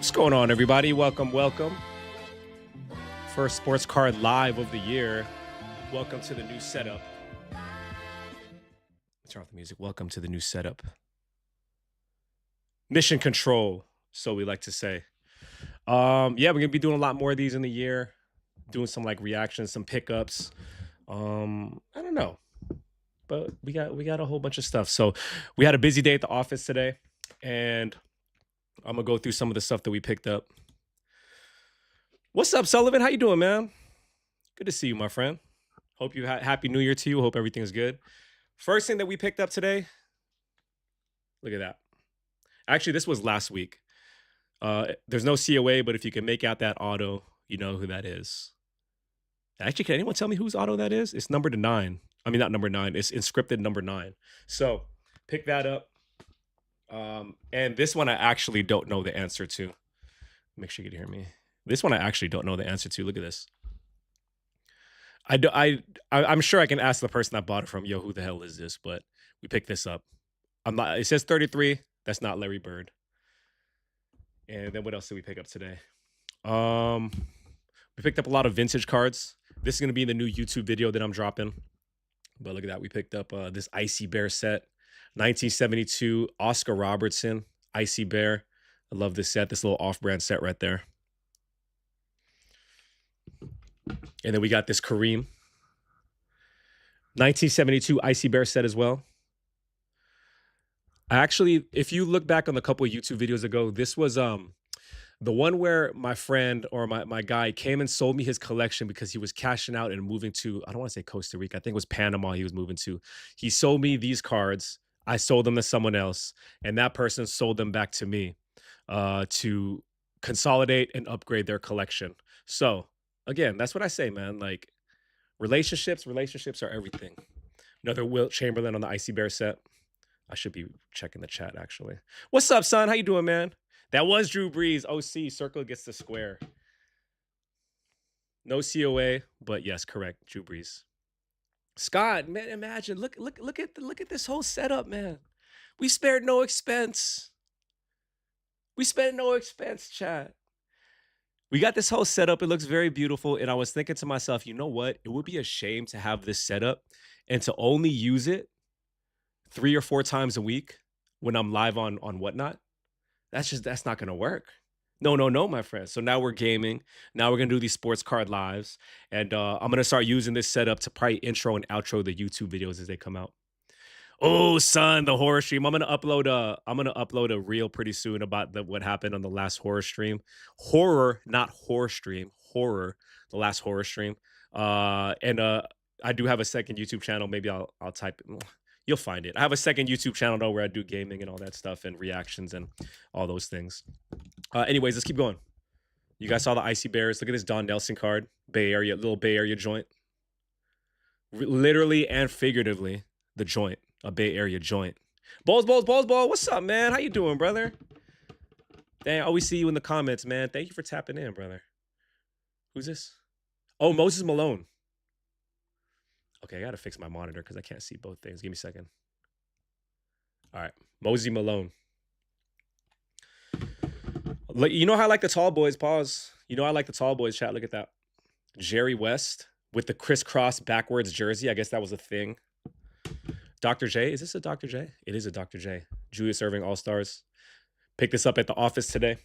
What's going on, everybody? Welcome. First sports card live of the year. Welcome to the new setup. Turn off the music. Welcome to the new setup. Mission control, so we like to say. Yeah, we're gonna be doing a lot more of these in the year. Doing some like reactions, some pickups. I don't know, but we got a whole bunch of stuff. So we had a busy day at the office today, and I'm gonna go through some of the stuff that we picked up. What's up, Sullivan? How you doing, man? Good to see you, my friend. Hope you happy New Year to you. Hope everything is good. First thing that we picked up today. Look at that. Actually, this was last week. There's no COA, but if you can make out that auto, you know who that is. Actually, can anyone tell me whose auto that is? It's number 9. I mean, not number 9. It's inscripted number 9. So pick that up. And this one I actually don't know the answer to. Make sure you can hear me. This one I actually don't know the answer to. Look at this. I'm sure I can ask the person I bought it from, yo, who the hell is this? But we picked this up. It says 33. That's not Larry Bird. And then what else did we pick up today? We picked up a lot of vintage cards. This is going to be in the new YouTube video that I'm dropping. But look at that. We picked up this Icy Bear set. 1972 Oscar Robertson Icy Bear. I love this set. This little off-brand set right there. And then we got this Kareem 1972 Icy Bear set as well. Actually, if you look back on a couple of YouTube videos ago, this was the one where my friend or my guy came and sold me his collection because he was cashing out and moving to, I don't want to say Costa Rica, I think it was Panama he was moving to. He sold me these cards. I sold them to someone else, and that person sold them back to me to consolidate and upgrade their collection. So again, that's what I say, man. Like relationships are everything. Another Wilt Chamberlain on the Icy Bear set. I should be checking the chat, actually. What's up, son? How you doing, man? That was Drew Brees. OC, circle gets the square. No COA, but yes, correct. Drew Brees. Scott, man, imagine. Look at this whole setup, man. We spared no expense. We spent no expense, chat. We got this whole setup. It looks very beautiful. And I was thinking to myself, you know what? It would be a shame to have this setup and to only use it 3 or 4 times a week when I'm live on Whatnot. That's not going to work. No, my friend. So now we're gaming. Now we're going to do these sports card lives. And I'm going to start using this setup to probably intro and outro the YouTube videos as they come out. Oh, son, the horror stream. I'm gonna upload a reel pretty soon about what happened on the last horror stream. Horror, not horror stream. Horror, the last horror stream. And I do have a second YouTube channel. Maybe I'll type it. You'll find it. I have a second YouTube channel though where I do gaming and all that stuff and reactions and all those things. Anyways, let's keep going. You guys saw the Icy Bears. Look at this Don Nelson card. Bay Area, little Bay Area joint. Literally and figuratively, the joint. A Bay Area joint. Balls. What's up, man? How you doing, brother? Dang, I always see you in the comments, man. Thank you for tapping in, brother. Who's this? Oh, Moses Malone. Okay, I gotta fix my monitor because I can't see both things. Give me a second. All right, Mosey Malone. You know how I like the tall boys, pause. You know I like the tall boys, chat. Look at that. Jerry West with the crisscross backwards jersey. I guess that was a thing. Dr. J. Is this a Dr. J? It is a Dr. J. Julius Erving All-Stars. Picked this up at the office today.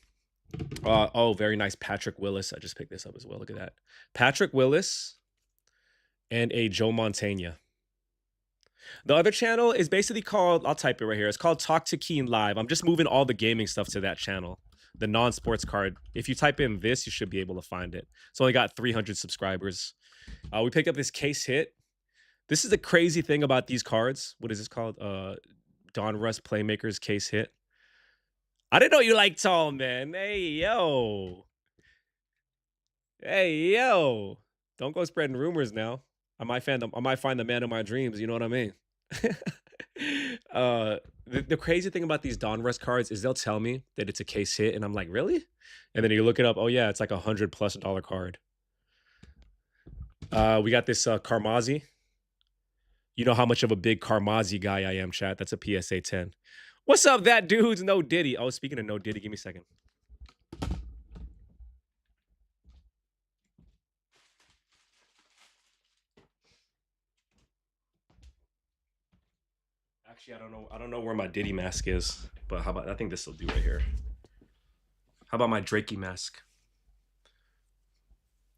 Oh, very nice. Patrick Willis. I just picked this up as well. Look at that. Patrick Willis and a Joe Montana. The other channel is basically called, I'll type it right here. It's called Talk to Keen Live. I'm just moving all the gaming stuff to that channel. The non-sports card. If you type in this, you should be able to find it. It's only got 300 subscribers. We picked up this case hit. This is the crazy thing about these cards. What is this called? Don Russ Playmakers case hit. I didn't know you liked tall, man. Hey, yo. Don't go spreading rumors now. I might find the man of my dreams. You know what I mean? The crazy thing about these Don Russ cards is they'll tell me that it's a case hit. And I'm like, really? And then you look it up. Oh, yeah, it's like $100+ card. We got this Carmazzi. You know how much of a big Carmazzi guy I am, chat. That's a PSA 10. What's up, that dude's No Diddy? Oh, speaking of No Diddy, give me a second. Actually, I don't know where my Diddy mask is, but how about, I think this will do right here. How about my Drakey mask?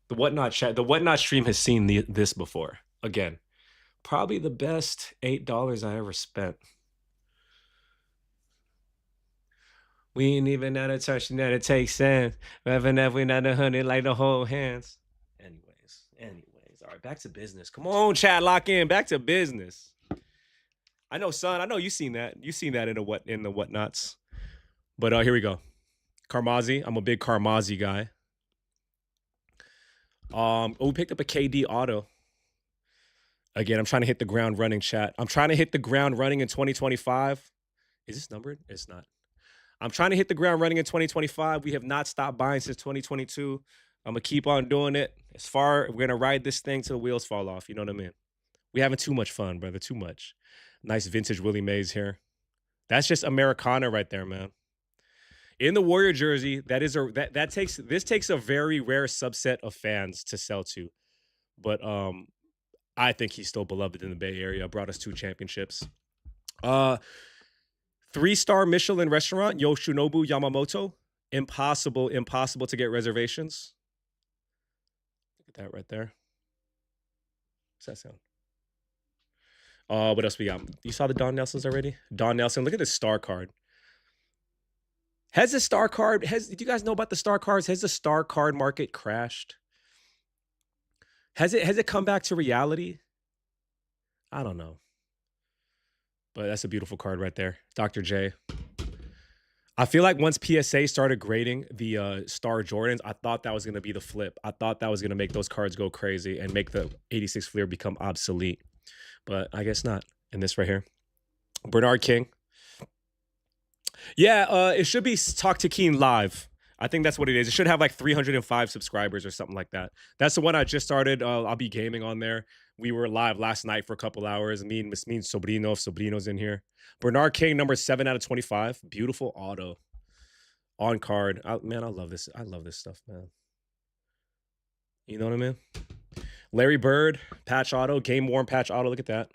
The Whatnot stream has seen this before. Again, probably the best $8 I ever spent. We ain't even at a touch that it takes sense. Even if we not 100 like the whole hands. Anyways. All right, back to business. Come on, chat, lock in. Back to business. I know, son. I know you seen that. You seen that in the whatnots. But here we go. Carmazzi. I'm a big Carmazzi guy. We picked up a KD auto. Again, I'm trying to hit the ground running, chat. I'm trying to hit the ground running in 2025. Is this numbered? It's not. I'm trying to hit the ground running in 2025. We have not stopped buying since 2022. I'm going to keep on doing it. We're going to ride this thing till the wheels fall off. You know what I mean? We having too much fun, brother. Too much. Nice vintage Willie Mays here. That's just Americana right there, man. In the Warrior jersey, this takes a very rare subset of fans to sell to. But I think he's still beloved in the Bay Area. Brought us 2 championships. 3-star Michelin restaurant, Yoshinobu Yamamoto. Impossible to get reservations. Look at that right there. What's that sound? What else we got? You saw the Don Nelsons already? Don Nelson, look at this star card. Has the star card, do you guys know about the star cards? Has the star card market crashed? Has it come back to reality? I don't know. But that's a beautiful card right there. Dr. J. I feel like once PSA started grading the Star Jordans, I thought that was going to be the flip. I thought that was going to make those cards go crazy and make the 86 Fleer become obsolete. But I guess not. And this right here. Bernard King. Yeah, it should be Talk to Keen Live. I think that's what it is. It should have like 305 subscribers or something like that. That's the one I just started. I'll be gaming on there. We were live last night for a couple hours. Me and Sobrino, if Sobrino's in here. Bernard King, number 7 out of 25. Beautiful auto. On card. Man, I love this. I love this stuff, man. You know what I mean? Larry Bird, patch auto. Game worn patch auto. Look at that.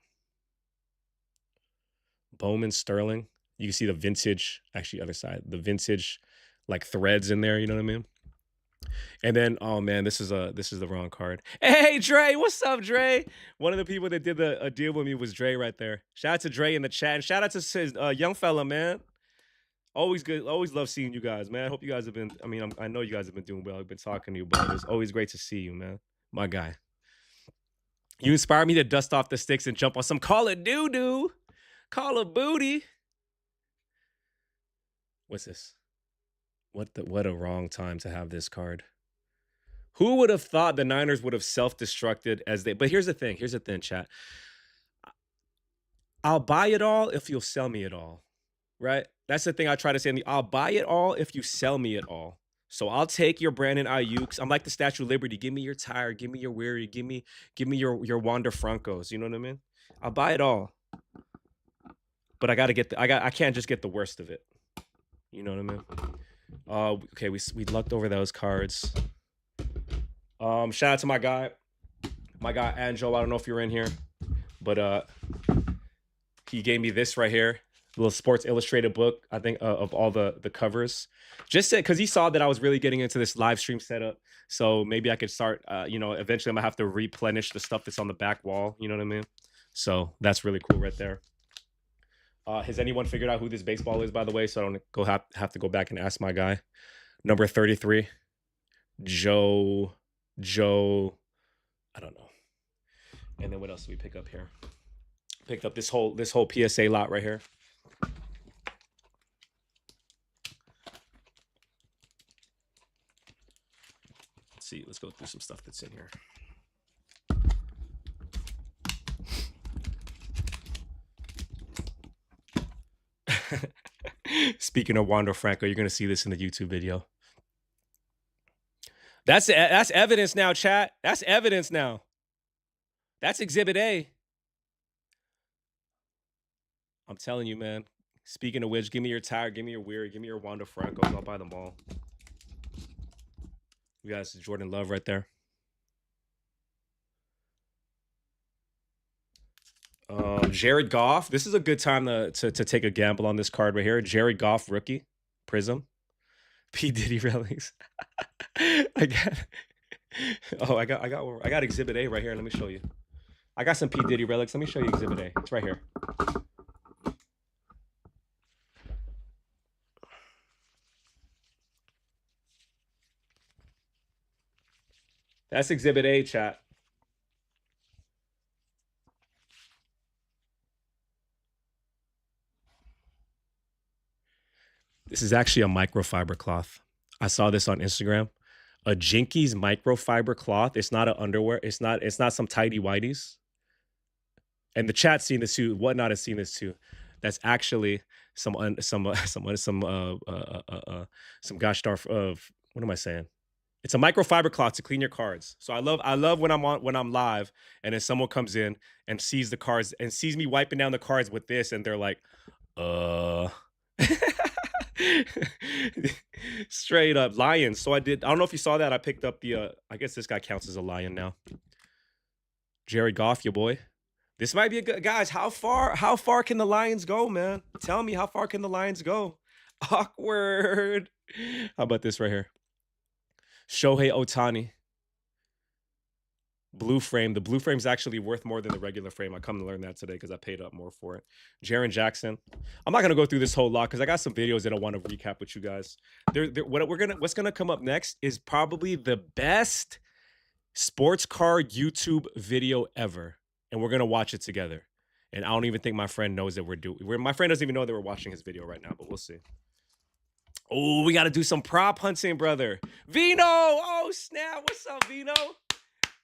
Bowman Sterling. You can see the vintage, actually other side, the vintage like threads in there, you know what I mean? And then, oh man, this is the wrong card. Hey Dre, what's up, Dre? One of the people that did a deal with me was Dre right there. Shout out to Dre in the chat, and shout out to his young fella, man. Always good, always love seeing you guys, man. I hope you guys have been, I know you guys have been doing well. I've been talking to you, but it's always great to see you, man. My guy. You inspire me to dust off the sticks and jump on some Call of Doo-Doo. Call of Booty. What's this? What a wrong time to have this card. Who would have thought the Niners would have self-destructed as they... But here's the thing, chat. I'll buy it all if you'll sell me it all, right? That's the thing I try to say. I'll buy it all if you sell me it all. So I'll take your Brandon Ayuk's. I'm like the Statue of Liberty. Give me your Tire. Give me your Weary. Give me your Wander Francos. You know what I mean? I'll buy it all. But I can't just get the worst of it. You know what I mean? Okay, we lucked over those cards. Shout out to my guy Angel. I don't know if you're in here, but he gave me this right here, a little Sports Illustrated book. I think of all the covers, just because he saw that I was really getting into this live stream setup. So maybe I could start. Eventually I'm gonna have to replenish the stuff that's on the back wall. You know what I mean? So that's really cool right there. Has anyone figured out who this baseball is, by the way? So I don't have to go back and ask my guy. Number 33, Joe, I don't know. And then what else did we pick up here? Picked up this whole PSA lot right here. Let's see. Let's go through some stuff that's in here. Speaking of Wander Franco, you're going to see this in the YouTube video. That's evidence now, chat. That's evidence now. That's Exhibit A. I'm telling you, man. Speaking of which, give me your Tire, give me your Weary, give me your Wander Franco. I'll buy them all. You guys, Jordan Love right there. Jared Goff. This is a good time to take a gamble on this card right here. Jared Goff, rookie, Prism, P Diddy relics. I got Exhibit A right here. Let me show you. I got some P Diddy relics. Let me show you Exhibit A. It's right here. That's Exhibit A, chat. This is actually a microfiber cloth. I saw this on Instagram. A Jinkies microfiber cloth. It's not an underwear. It's not some tidy whities. And the chat's seen this too. Whatnot has seen this too. That's actually some gosh darn what am I saying? It's a microfiber cloth to clean your cards. So I love when I'm live and then someone comes in and sees the cards and sees me wiping down the cards with this and they're like, straight up lions. So I don't know if you saw that. I picked up the I guess this guy counts as a lion now. Jared Goff, your boy. This might be a good guys. How far can the Lions go, man? Tell me, how far can the Lions go? Awkward. How about this right here? Shohei Ohtani. Blue frame. The blue frame's actually worth more than the regular frame. I come to learn that today because I paid up more for it. Jaren Jackson. I'm not gonna go through this whole lot because I got some videos that I want to recap with you guys. What's gonna come up next is probably the best sports card YouTube video ever. And we're gonna watch it together. And I don't even think my friend knows that my friend doesn't even know that we're watching his video right now, but we'll see. Oh, we gotta do some prop hunting, brother. Vino! Oh, snap! What's up, Vino?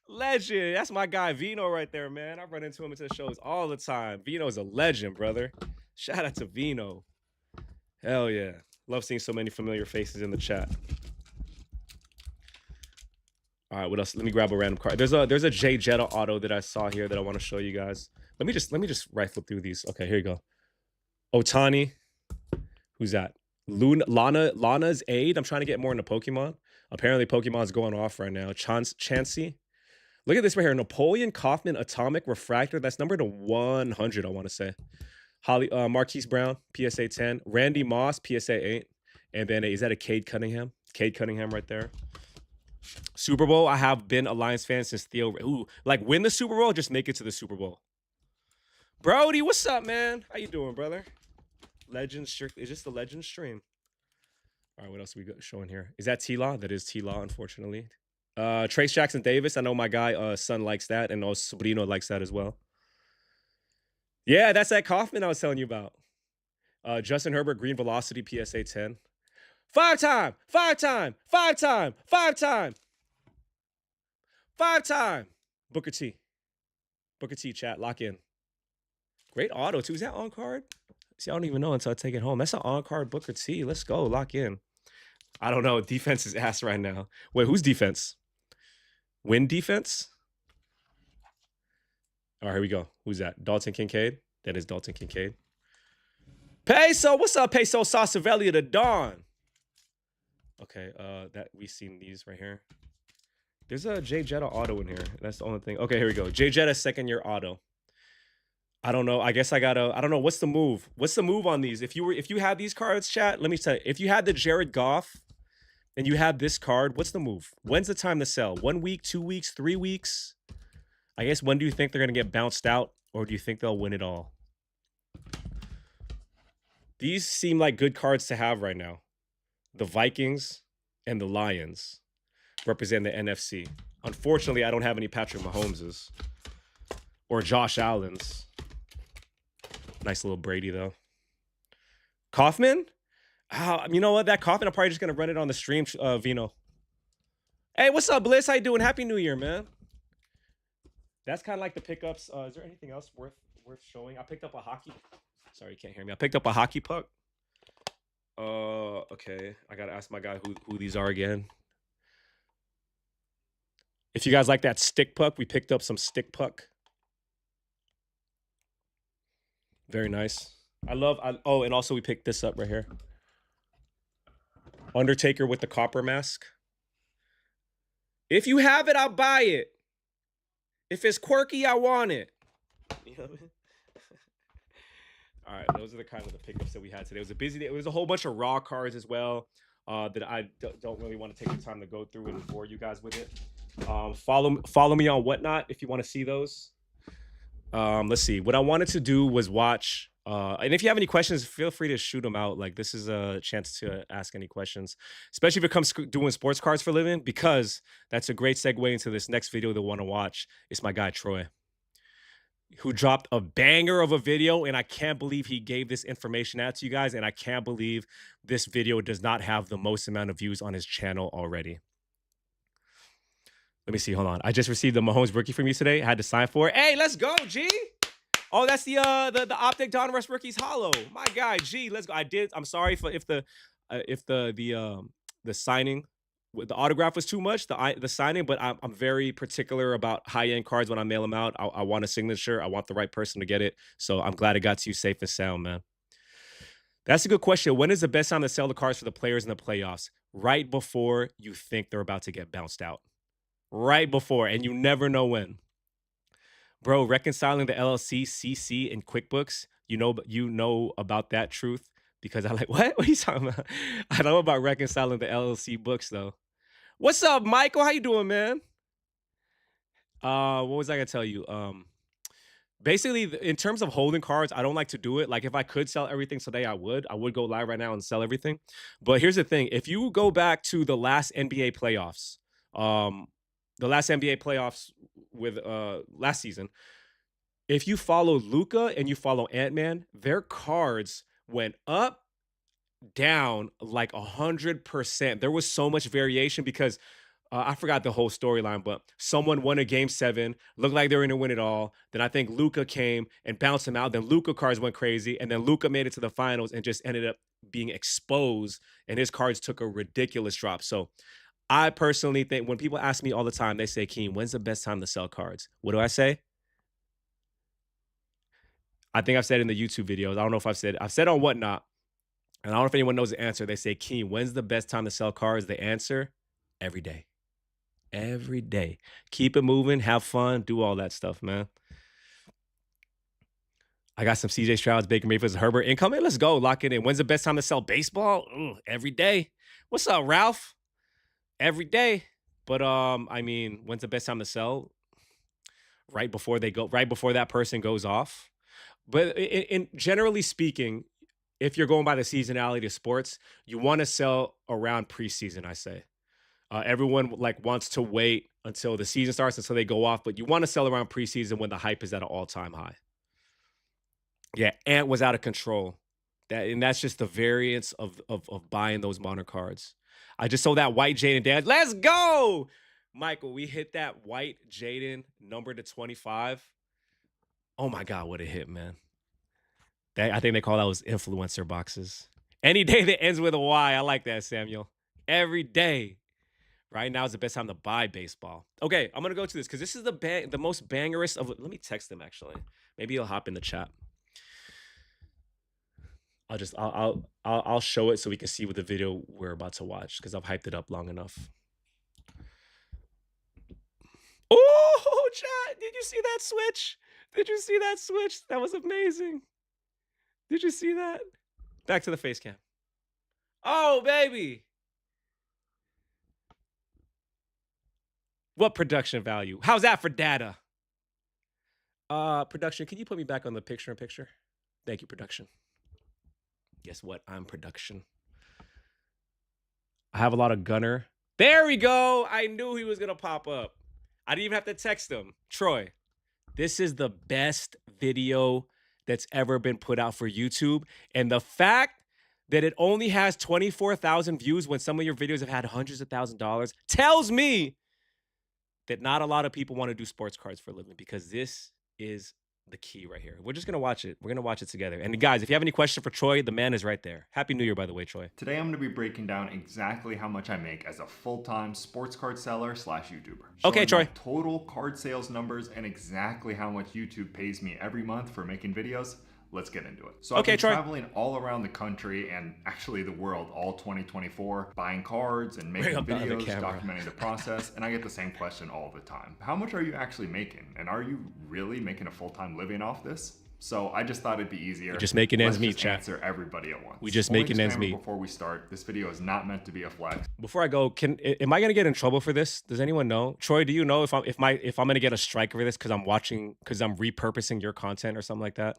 Legend. That's my guy, Vino, right there, man. I run into him at the shows all the time. Vino's a legend, brother. Shout out to Vino. Hell yeah. Love seeing so many familiar faces in the chat. All right, what else? Let me grab a random card. There's a Jay Jetta auto that I saw here that I want to show you guys. Let me just rifle through these. Okay, here you go. Ohtani. Who's that? Lana's Aid. I'm trying to get more into Pokemon. Apparently, Pokemon's going off right now. Chansey. Look at this right here. Napoleon Kaufman Atomic Refractor. That's numbered to 100, I want to say. Marquise Brown, PSA 10. Randy Moss, PSA 8. And then, is that a Cade Cunningham? Cade Cunningham right there. Super Bowl. I have been a Lions fan since Theo. Ooh, like win the Super Bowl, just make it to the Super Bowl. Brody, what's up, man? How you doing, brother? Legends strictly. It's just the Legends stream. All right, what else are we showing here? Is that T-Law? That is T-Law, unfortunately. Trace Jackson Davis. I know my guy, son likes that, and Sobrino likes that as well. Yeah, that's that Kaufman I was telling you about. Justin Herbert, Green Velocity, PSA 10. Five-time. Booker T. Booker T, chat. Lock in. Great auto, too. Is that on card? See, I don't even know until I take it home. That's an on card Booker T. Let's go. Lock in. I don't know. Defense is ass right now. Wait, who's defense? Win defense? All right, here we go. Who's that? Dalton Kincaid? That is Dalton Kincaid. Peso. What's up, Peso Sasavelli to Dawn? Okay, that we've seen these right here. There's a Jay Jetta auto in here. That's the only thing. Okay, here we go. Jay Jetta second-year auto. I don't know. I guess I don't know. What's the move? What's the move on these? If you had these cards, chat, let me tell you. If you had the Jared Goff and you had this card, what's the move? When's the time to sell? 1 week, 2 weeks, 3 weeks? I guess when do you think they're going to get bounced out, or do you think they'll win it all? These seem like good cards to have right now. The Vikings and the Lions represent the NFC. Unfortunately, I don't have any Patrick Mahomeses or Josh Allen's. Nice little Brady, though. Kaufman? You know what? That Kaufman, I'm probably just going to run it on the stream, Vino. Hey, what's up, Bliss? How you doing? Happy New Year, man. That's kind of like the pickups. Is there anything else worth showing? I picked up a hockey. Sorry, you can't hear me. I picked up a hockey puck. Okay. I gotta ask my guy who these are again. If you guys like that stick puck, we picked up some stick puck. Very nice. Oh, and also we picked this up right here. Undertaker with the copper mask. If you have it, I'll buy it. If it's quirky, I want it. You know what I mean? All right, those are the kind of the pickups that we had today. It was a busy day. It was a whole bunch of raw cards as well that I don't really want to take the time to go through and bore you guys with it. Follow me on Whatnot if you want to see those. Let's see. What I wanted to do was watch. And if you have any questions, feel free to shoot them out. Like this is a chance to ask any questions, especially if it comes doing sports cards for a living, because that's a great segue into this next video that we want to watch. It's my guy Troy, who dropped a banger of a video, and I can't believe he gave this information out to you guys, and I can't believe this video does not have the most amount of views on his channel already. Let me see. Hold on. I just received the Mahomes rookie from you today. I had to sign for it. Hey, let's go, G. Oh, that's the Optic Donruss rookies hollow. My guy, G. Let's go. I did. I'm sorry if the signing, the autograph was too much. The signing, but I'm very particular about high end cards when I mail them out. I want a signature. I want the right person to get it. So I'm glad it got to you safe and sound, man. That's a good question. When is the best time to sell the cards for the players in the playoffs? Right before you think they're about to get bounced out. Right before, and you never know when. Bro, reconciling the LLC, CC, and QuickBooks, you know about that truth because I like, what are you talking about? I know about reconciling the LLC books though. What's up, Michael? How you doing, man? What was I gonna tell you? Basically, in terms of holding cards, I don't like to do it. Like if I could sell everything today, I would go live right now and sell everything. But here's the thing: if you go back to the last NBA playoffs, with last season, if you follow Luka and you follow Ant-Man, their cards went up, down like 100%. There was so much variation because I forgot the whole storyline, but someone won a game 7, looked like they were going to win it all. Then I think Luka came and bounced him out. Then Luka cards went crazy, and then Luka made it to the finals and just ended up being exposed, and his cards took a ridiculous drop. So I personally think when people ask me all the time, they say, Keem, when's the best time to sell cards? What do I say? I think I've said in the YouTube videos. I don't know if I've said on Whatnot, and I don't know if anyone knows the answer. They say, Keem, when's the best time to sell cards? The answer, every day. Every day. Keep it moving, have fun, do all that stuff, man. I got some CJ Strouds, Baker Mayfield, Herbert incoming. Let's go. Lock it in. When's the best time to sell baseball? Every day. What's up, Ralph? Every day. But I mean, when's the best time to sell? Right before that person goes off. But in generally speaking, if you're going by the seasonality of sports, you want to sell around preseason, I say. Everyone like wants to wait until the season starts until they go off, but you want to sell around preseason when the hype is at an all-time high. Yeah, Ant was out of control. That's just the variance of buying those modern cards. I just sold that white Jaden Dad. Let's go! Michael, we hit that white Jaden number to 25. Oh my God, what a hit, man. I think they call those influencer boxes. Any day that ends with a Y, I like that, Samuel. Every day. Right now is the best time to buy baseball. Okay, I'm gonna go to this because this is the most bangerous of. Let me text him actually. Maybe he'll hop in the chat. I'll show it so we can see what the video we're about to watch because I've hyped it up long enough. Oh, chat! Did you see that switch? Did you see that switch? That was amazing. Did you see that? Back to the face cam. Oh, baby. What production value? How's that for data? Production, can you put me back on the picture-in-picture? Thank you, production. Guess what? I'm production. I have a lot of gunner. There we go. I knew he was going to pop up. I didn't even have to text him. Troy, this is the best video that's ever been put out for YouTube. And the fact that it only has 24,000 views when some of your videos have had hundreds of $1,000s tells me that not a lot of people want to do sports cards for a living because this is the key right here. We're just going to watch it. We're going to watch it together. And guys, if you have any question for Troy, the man is right there. Happy New Year, by the way, Troy. Today, I'm going to be breaking down exactly how much I make as a full-time sports card seller / YouTuber. Okay, Troy. Total card sales numbers and exactly how much YouTube pays me every month for making videos. Let's get into it. So I've been traveling all around the country and actually the world all 2024, buying cards and making videos, documenting the process, and I get the same question all the time. How much are you actually making? And are you really making a full-time living off this? So I just thought it'd be easier. We're just making ends meet, Let's just chat. answer everybody at once. We just Only making ends disclaimer meet. before we start, this video is not meant to be a flex. Before I go, am I gonna get in trouble for this? Does anyone know? Troy, do you know if I'm gonna get a strike for this because I'm repurposing your content or something like that?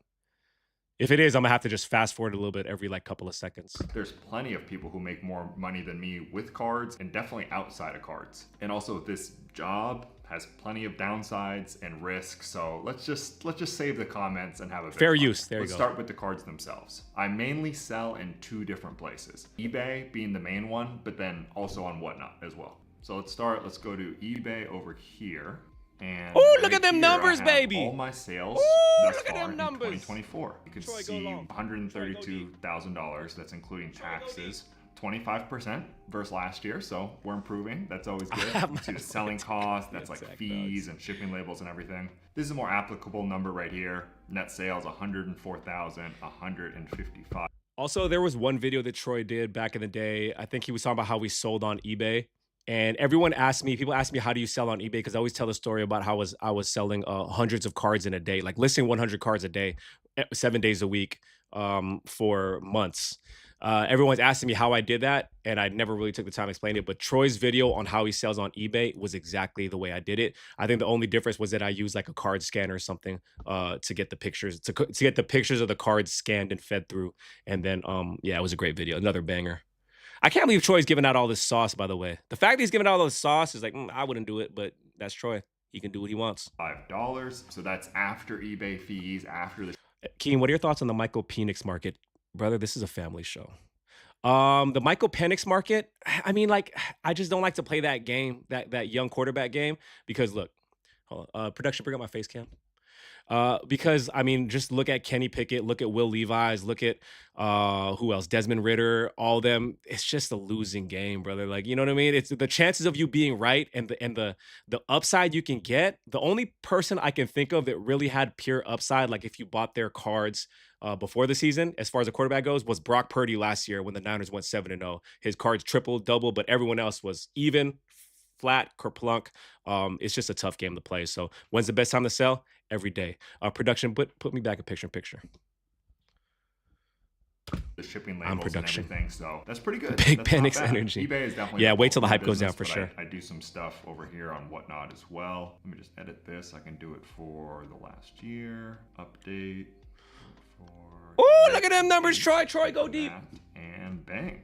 If it is, I'm gonna have to just fast forward a little bit every like couple of seconds. There's plenty of people who make more money than me with cards and definitely outside of cards. And also this job has plenty of downsides and risks. So let's just save the comments and have a bit fair of fun. use. There you go. Let's start with the cards themselves. I mainly sell in 2 different places. eBay being the main one, but then also on Whatnot as well. So let's go to eBay over here. And oh, look at them numbers, baby! All my sales thus far in 2024. You can see $132,000. That's including taxes. 25% versus last year, so we're improving. That's always good. You see the selling cost, that's like fees and shipping labels and everything. This is a more applicable number right here. Net sales, 104,155. Also, there was one video that Troy did back in the day. I think he was talking about how we sold on eBay. And people ask me, how do you sell on eBay? Because I always tell the story about how I was selling hundreds of cards in a day, like listing 100 cards a day, 7 days a week for months. Everyone's asking me how I did that, and I never really took the time to explain it. But Troy's video on how he sells on eBay was exactly the way I did it. I think the only difference was that I used like a card scanner or something to get the pictures to get the pictures of the cards scanned and fed through. And then yeah, it was a great video, another banger. I can't believe Troy's giving out all this sauce, by the way. The fact that he's giving out all this sauce is like, I wouldn't do it, but that's Troy. He can do what he wants. $5. So that's after eBay fees, after the... Keen, what are your thoughts on the Michael Penix market? Brother, this is a family show. The Michael Penix market, I mean, like, I just don't like to play that game, that young quarterback game, because look, hold on, production, bring up my face cam. Because I mean, just look at Kenny Pickett, look at Will Levis, look at who else? Desmond Ritter, all them. It's just a losing game, brother. Like, you know what I mean? It's the chances of you being right and the upside you can get. The only person I can think of that really had pure upside, like if you bought their cards before the season, as far as the quarterback goes, was Brock Purdy last year when the Niners went 7-0. His cards triple, double, but everyone else was even, flat, kerplunk. It's just a tough game to play. So when's the best time to sell? Every day. Production, put me back in picture. The shipping labels and everything, so that's pretty good. Big that's Penix energy. eBay is definitely... Yeah, wait till the hype goes down for sure. I do some stuff over here on Whatnot as well. Let me just edit this. I can do it for the last year. Update. Oh, look at them numbers, Troy. Troy, go deep. And bang.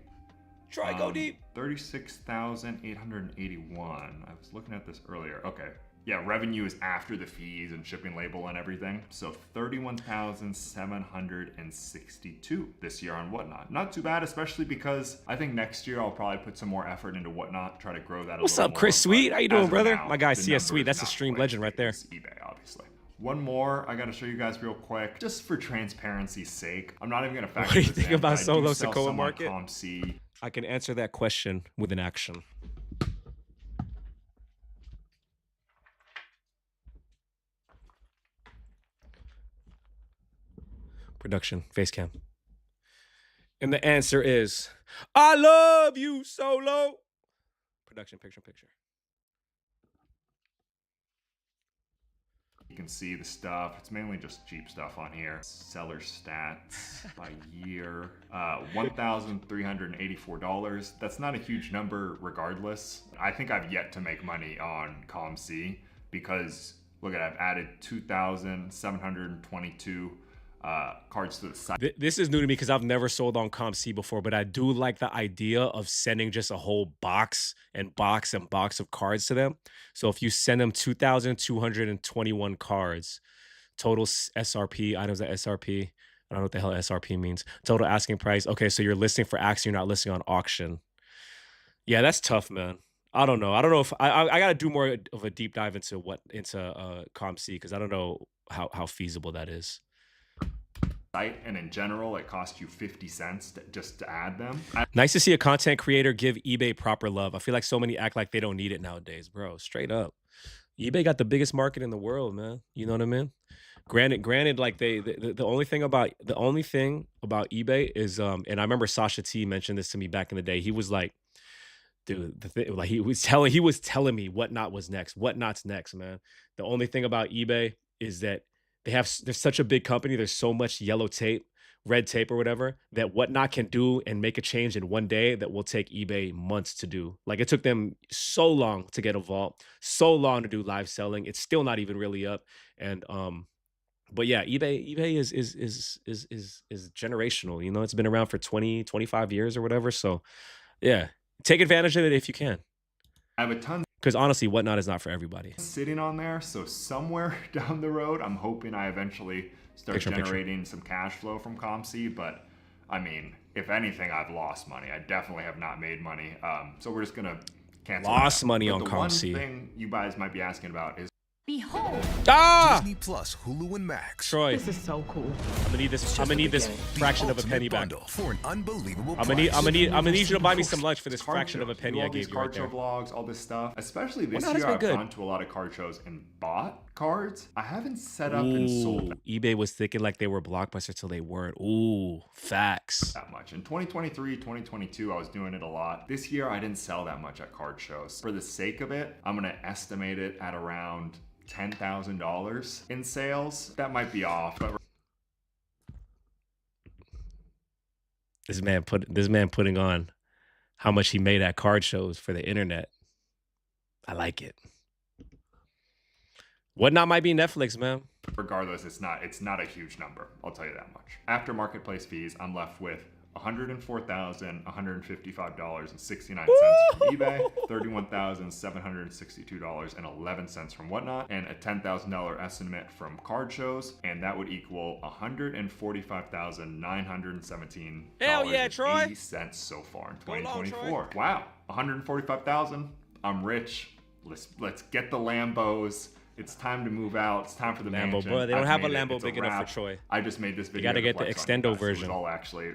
Troy, go deep. 36,881. I was looking at this earlier. Okay. Yeah, revenue is after the fees and shipping label and everything. So 31,762 this year on Whatnot. Not too bad, especially because I think next year I'll probably put some more effort into Whatnot, try to grow that a little more. What's up, Chris Sweet? How you doing, brother? Now, my guy, CS Sweet. That's a stream legend right there. eBay, obviously. One more I gotta show you guys real quick, just for transparency's sake. I'm not even gonna factor this in. What do you think about solo Sokoa market? COMC. I can answer that question with an action. Production, face cam. And the answer is, I love you, Solo. Production, picture. You can see the stuff. It's mainly just cheap stuff on here. Seller stats by year. $1,384. That's not a huge number regardless. I think I've yet to make money on COMC because look at, I've added 2,722 cards to the site. This is new to me because I've never sold on COMC before, but I do like the idea of sending just a whole box of cards to them. So if you send them 2,221 cards, total SRP, items at SRP, I don't know what the hell SRP means. Total asking price. Okay, so you're listing for action, you're not listing on auction. Yeah, that's tough, man. I don't know. I don't know if I got to do more of a deep dive into COMC because I don't know how feasible that is. Site, and in general it costs you 50 cents just to add them. Nice to see a content creator give eBay proper love. I feel like so many act like they don't need it nowadays, bro. Straight up, eBay got the biggest market in the world, man. You know what I mean? Granted, like the only thing about eBay is and I remember Sasha T mentioned this to me back in the day. He was like, dude, like he was telling me Whatnot was next. Whatnot's next, man. The only thing about eBay is that They're such a big company. There's so much yellow tape, red tape or whatever that Whatnot can do and make a change in one day that will take eBay months to do. Like it took them so long to get a vault, so long to do live selling. It's still not even really up. And but yeah, eBay is generational. You know, it's been around for 20, 25 years or whatever. So yeah, take advantage of it if you can. I have a ton because honestly, Whatnot is not for everybody. Sitting on there, so somewhere down the road, I'm hoping I eventually start generating some cash flow from COMC. But I mean, if anything, I've lost money. I definitely have not made money. So we're just gonna cancel. Lost money on COMC. One thing you guys might be asking about is behold Disney Plus, Hulu, and Max. Troy, this is so cool. I'm gonna need this fraction of a penny back. For an unbelievable I'm gonna need you to buy me some lunch for this fraction of a penny I gave you right card show there. vlogs, all this stuff. Especially this Whatnot year, I've good. gone to a lot of card shows and bought cards. I haven't set up and sold eBay was thinking like they were Blockbuster till they weren't. Ooh, facts. That much. In 2023, 2022, I was doing it a lot. This year, I didn't sell that much at card shows. For the sake of it, I'm gonna estimate it at around $10,000 in sales. That might be off, but This man putting on how much he made at card shows for the internet. I like it. Whatnot might be Netflix, man. regardless, it's not a huge number. I'll tell you that much. After marketplace fees, I'm left with $104,155.69 from eBay, $31,762.11 from Whatnot, and a $10,000 estimate from card shows, and that would equal $145,917. Hell yeah, Troy! 80 cents so far in 2024. Wow, $145,000. I'm rich. Let's get the Lambos. It's time to move out. It's time for the Lambo, mansion. bro. They don't have a Lambo It's big enough for Troy. I just made this video. You gotta get the flex on extendo you guys. version.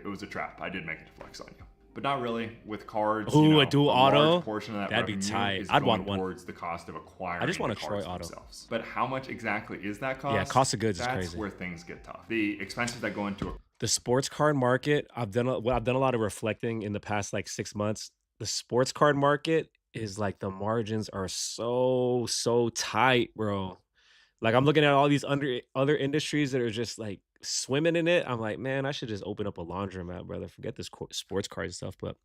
It was a trap. I did make it to flex on you, but not really. With cards, Ooh, a dual auto? large portion of that That'd be revenue tight. is I'd going want one. towards the cost of acquiring. I just want a the cards Troy auto. themselves. But how much exactly is that cost? Yeah, cost of goods is That's crazy. where things get tough. The expenses that go into The sports card market, I've done a lot of reflecting in the past like 6 months. The sports card market is like the margins are so tight, bro. Like I'm looking at all these other industries that are just like swimming in it. I'm like, man, I should just open up a laundromat, brother. Forget this sports card stuff. But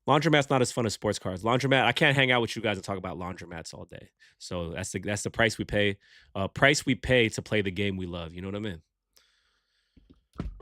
laundromat's not as fun as sports cards. Laundromat, I can't hang out with you guys and talk about laundromats all day. So that's the price we pay. Price we pay to play the game we love. You know what I mean?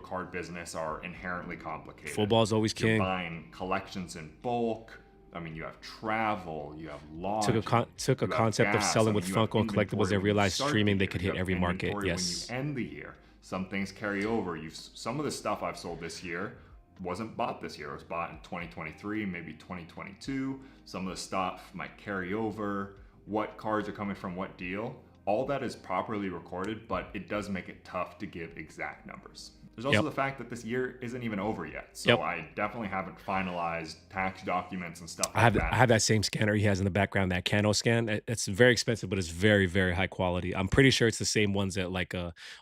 card business are inherently complicated. Football's always You're king. buying collections in bulk. I mean, you have travel, you have launch. Took a concept of selling with Funko and collectibles and realized streaming they could hit every market. Yes. When you end the year, some things carry over. Some of the stuff I've sold this year wasn't bought this year. It was bought in 2023, maybe 2022. Some of the stuff might carry over. What cards are coming from what deal? All that is properly recorded, but it does make it tough to give exact numbers. There's also the fact that this year isn't even over yet. So I definitely haven't finalized tax documents and stuff like that. I have that same scanner he has in the background, that Cano scan. It's very expensive, but it's very, very high quality. I'm pretty sure it's the same ones that like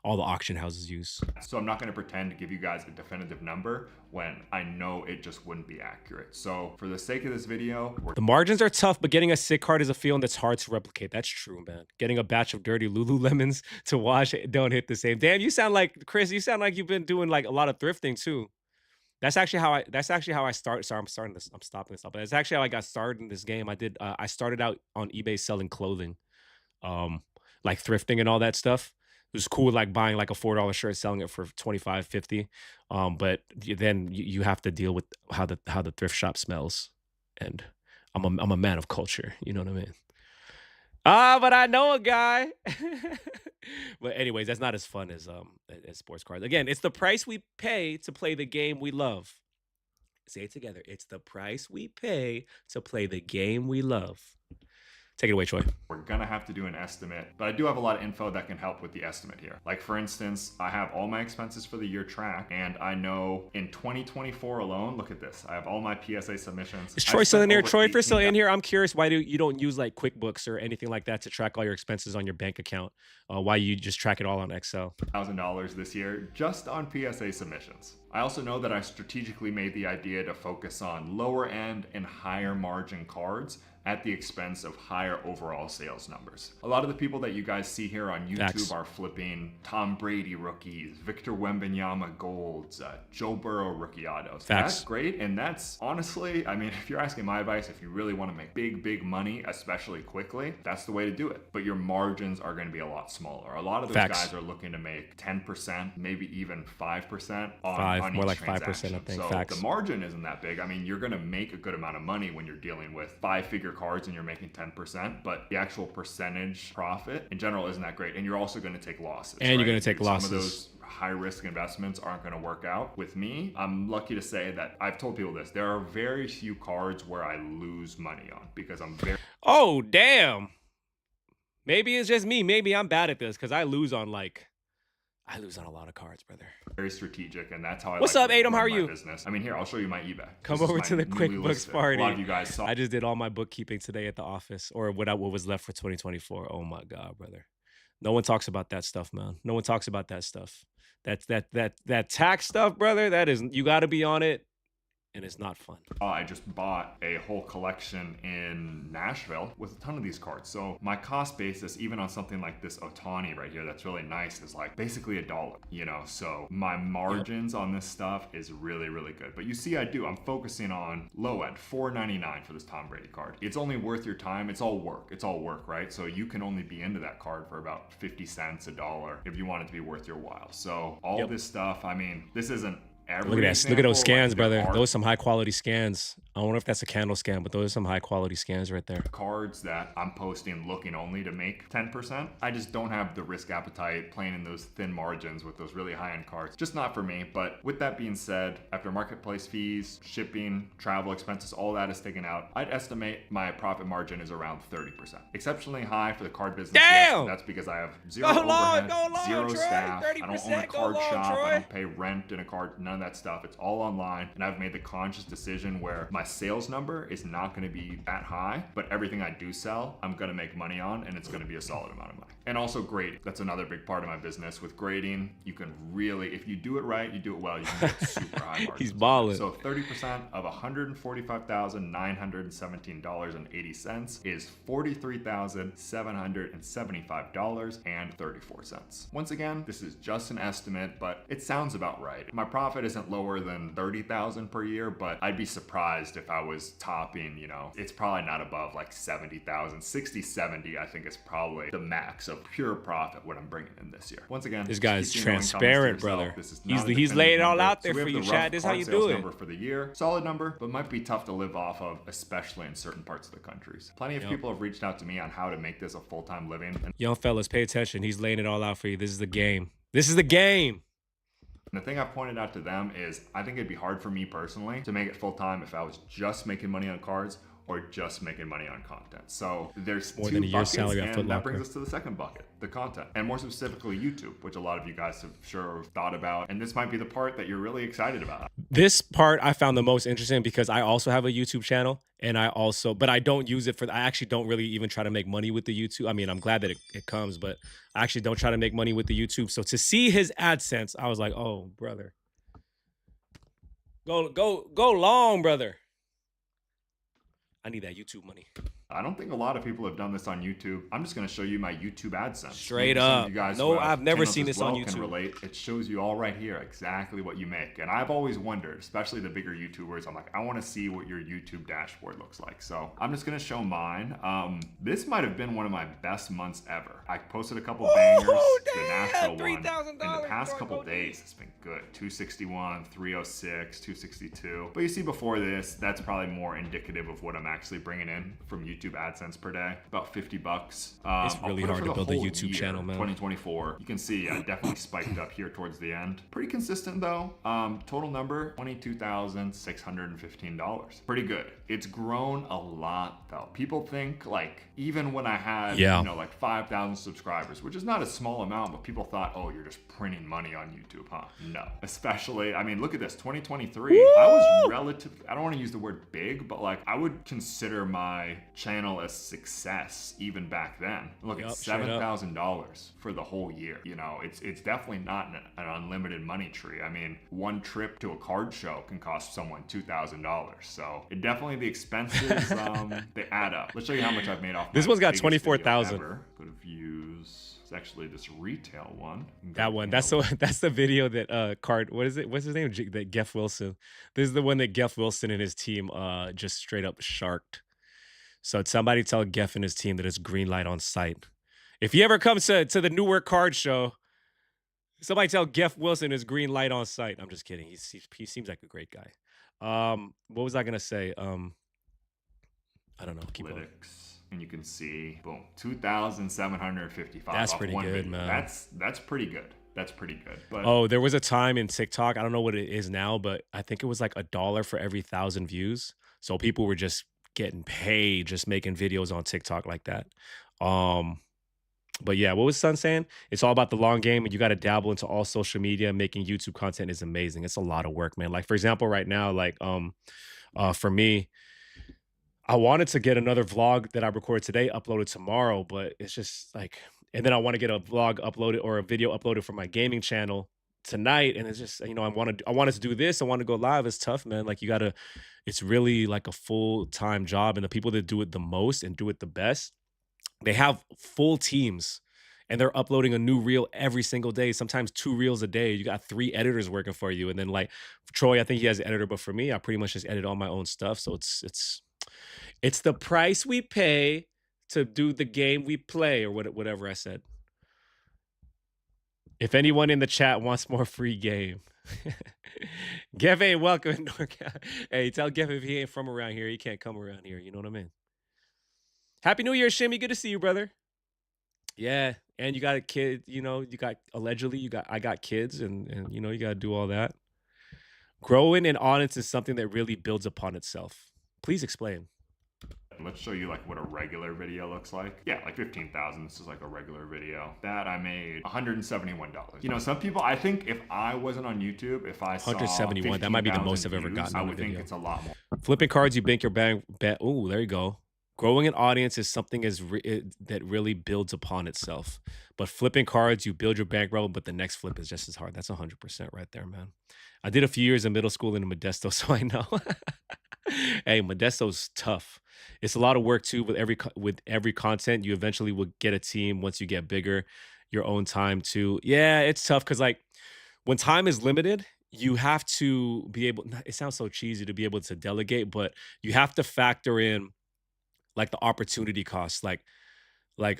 all the auction houses use. So I'm not going to pretend to give you guys a definitive number when I know it just wouldn't be accurate. So for the sake of this video, the margins are tough, but getting a sick card is a feeling that's hard to replicate. That's true, man. Getting a batch of dirty Lululemons to wash don't hit the same. Damn, you sound like Chris. You sound like you've been doing like a lot of thrifting too. That's actually how I started. Sorry, I'm stopping this up. But it's actually how I got started in this game. I started out on eBay selling clothing, like thrifting and all that stuff. It was cool, like buying like a $4 shirt, selling it for $25, $50. But then you have to deal with how the thrift shop smells, and I'm a man of culture. You know what I mean? But I know a guy. But anyways, that's not as fun as sports cards. Again, it's the price we pay to play the game we love. Say it together. It's the price we pay to play the game we love. Take it away, Troy. We're gonna have to do an estimate, but I do have a lot of info that can help with the estimate here. Like for instance, I have all my expenses for the year tracked, and I know in 2024 alone, look at this, I have all my PSA submissions. Is Troy still in here? Troy, if you're still in here, I'm curious why you don't use like QuickBooks or anything like that to track all your expenses on your bank account? Why you just track it all on Excel? $1,000 this year just on PSA submissions. I also know that I strategically made the idea to focus on lower end and higher margin cards at the expense of higher overall sales numbers. A lot of the people that you guys see here on YouTube Facts. are flipping Tom Brady rookies, Victor Wembanyama golds, Joe Burrow rookie autos. Facts. That's great, and that's honestly, I mean, if you're asking my advice, if you really want to make big money, especially quickly, that's the way to do it. But your margins are going to be a lot smaller. A lot of those Facts. guys are looking to make 10%, maybe even 5% Five, on more each like 5%, I transaction. think. So Facts. the margin isn't that big. I mean, you're going to make a good amount of money when you're dealing with 5-figure cards and you're making 10%, but the actual percentage profit in general isn't that great. And you're also going to take losses. And you're going to take losses. Some of those high risk investments aren't going to work out. With me, I'm lucky to say that I've told people this. There are very few cards where I lose money on because I'm very... Oh, damn. Maybe it's just me. Maybe I'm bad at this because I lose on a lot of cards, brother. Very strategic, and that's how I What's like up, to Adam? How run are my you? business. I mean, here, I'll show you my eBay. Come This is over my to the newly QuickBooks listed. party. A lot of you guys saw. I just did all my bookkeeping today at the office, or what was left for 2024. Oh my God, brother. No one talks about that stuff, man. No one talks about that stuff. That tax stuff, brother. That is, you got to be on it. And it's not fun. I just bought a whole collection in Nashville with a ton of these cards. So my cost basis, even on something like this Otani right here, that's really nice, is like basically $1, you know? So my margins on this stuff is really, really good. But you see, I'm focusing on low end, $4.99 for this Tom Brady card. It's only worth your time. It's all work, right? So you can only be into that card for about 50 cents, $1 if you want it to be worth your while. So all this stuff, I mean, this isn't Look at that. Look at those scans, brother. Those Those are some high quality scans. I don't know if that's a candle scan, but those are some high quality scans right there. Cards that I'm posting looking only to make 10%. I just don't have the risk appetite playing in those thin margins with those really high-end cards. Just not for me. But with that being said, after marketplace fees, shipping, travel expenses, all that is taken out, I'd estimate my profit margin is around 30%. Exceptionally high for the card business. Damn! Yes, that's because I have zero overhead, zero Troy. staff. I don't own a card shop. Troy. I don't pay rent in a card. None of that stuff. It's all online. And I've made the conscious decision where my sales number is not going to be that high, but everything I do sell, I'm going to make money on, and it's going to be a solid amount of money. And also grading. That's another big part of my business. With grading, you can really, if you do it right, you do it well, you can get super high margins. He's balling. So 30% of $145,917.80 is $43,775.34. Once again, this is just an estimate, but it sounds about right. My profit isn't lower than $30,000 per year, but I'd be surprised if I was topping, you know, it's probably not above like 70,000. 60, 70, I think is probably the max of pure profit what I'm bringing in this year. Once again, this guy's keep your income transparent, to yourself. brother. This is not He's a laid it all definitive out there number. for So we you, have the Chad. rough This is how card you sales do it. number for the year. Solid number, but might be tough to live off of, especially in certain parts of the countries. Plenty of people have reached out to me on how to make this a full-time living. And Young fellas, pay attention. He's laying it all out for you. This is the game. This is the game. the thing I've pointed out to them is I think it'd be hard for me personally to make it full-time if I was just making money on cards or just making money on content. So there's More two than a year's buckets, salary at and Foot that Locker. brings us to the second bucket, the content, and more specifically YouTube, which a lot of you guys have sure thought about. And this might be the part that you're really excited about. This part I found the most interesting because I also have a YouTube channel, and but I don't use it I actually don't really even try to make money with the YouTube. I mean, I'm glad that it comes, but I actually don't try to make money with the YouTube. So to see his AdSense, I was like, oh, brother. Go long, brother. I need that YouTube money. I don't think a lot of people have done this on YouTube. I'm just going to show you my YouTube AdSense. Straight Maybe some of up. you guys No, who have I've never channels seen as this on well can YouTube. relate. It shows you all right here exactly what you make. And I've always wondered, especially the bigger YouTubers, I'm like, I want to see what your YouTube dashboard looks like. So I'm just going to show mine. This might have been one of my best months ever. I posted a couple bangers. The Nashville one. In the past couple days, it's been good. 261, 306, 262. But you see before this, that's probably more indicative of what I'm actually bringing in from YouTube AdSense per day. About $50. It's really hard to build a YouTube channel, man. 2024. You can see I definitely spiked up here towards the end. Pretty consistent though. Total number $22,615. Pretty good. It's grown a lot though. People think like even when I had you know like 5,000 subscribers, which is not a small amount, but people thought thought, oh, you're just printing money on YouTube, huh? No. Especially, I mean, look at this, 2023. I was I don't want to use the word big, but like I would consider my channel a success even back then. Look at $7,000 for the whole year. You know, it's definitely not an unlimited money tree. I mean, one trip to a card show can cost someone $2,000. So it definitely, the expenses, they add up. Let's show you how much I've made off. This one's got 24,000. Go to views. It's actually this retail one. That one. That's the video that card. What is it? What's his name? That Geoff Wilson. This is the one that Geoff Wilson and his team just straight up sharked. So somebody tell Geoff and his team that it's green light on site. If he ever comes to the Newark Card Show, somebody tell Geoff Wilson it's green light on site. I'm just kidding. He seems like a great guy. What was I gonna say? I don't know. Keep going. And you can see, boom, 2,755. That's pretty good, video. Man. That's pretty good. That's pretty good. But oh, there was a time in TikTok, I don't know what it is now, but I think it was like $1 for every 1,000 views. So people were just getting paid, just making videos on TikTok like that. But yeah, what was Sun saying? It's all about the long game, and you got to dabble into all social media. Making YouTube content is amazing. It's a lot of work, man. Like for example, right now, like for me, I wanted to get another vlog that I recorded today uploaded tomorrow, but it's just like, and then I want to get a vlog uploaded or a video uploaded from my gaming channel tonight. And it's just, you know, I wanted to do this. I want to go live. It's tough, man. Like it's really like a full-time job. And the people that do it the most and do it the best, they have full teams and they're uploading a new reel every single day, sometimes 2 reels a day. You got 3 editors working for you. And then like Troy, I think he has an editor, but for me, I pretty much just edit all my own stuff. So it's the price we pay to do the game we play, or whatever I said. If anyone in the chat wants more free game. Gev ain't welcome in NorCal. Hey, tell Gev if he ain't from around here, he can't come around here. You know what I mean? Happy New Year, Shimmy. Good to see you, brother. Yeah, and you got a kid, you know, I got kids, and you know, you got to do all that. Growing an audience is something that really builds upon itself. Please explain. Let's show you like what a regular video looks like. Yeah, like 15,000. This is like a regular video. That I made $171. You know, some people, I think if I wasn't on YouTube, if I saw 171, that might be the most I've ever gotten. I would think it's a lot more. Flipping cards, you bank your bank bet. Oh, there you go. Growing an audience is something that really builds upon itself. But flipping cards, you build your bankroll, but the next flip is just as hard. That's 100% right there, man. I did a few years in middle school in Modesto, so I know. Hey, Modesto's tough. It's a lot of work too. With every content, you eventually will get a team once you get bigger. Your own time too. Yeah, it's tough because like when time is limited, you have to be able. It sounds so cheesy to be able to delegate, but you have to factor in like the opportunity cost. Like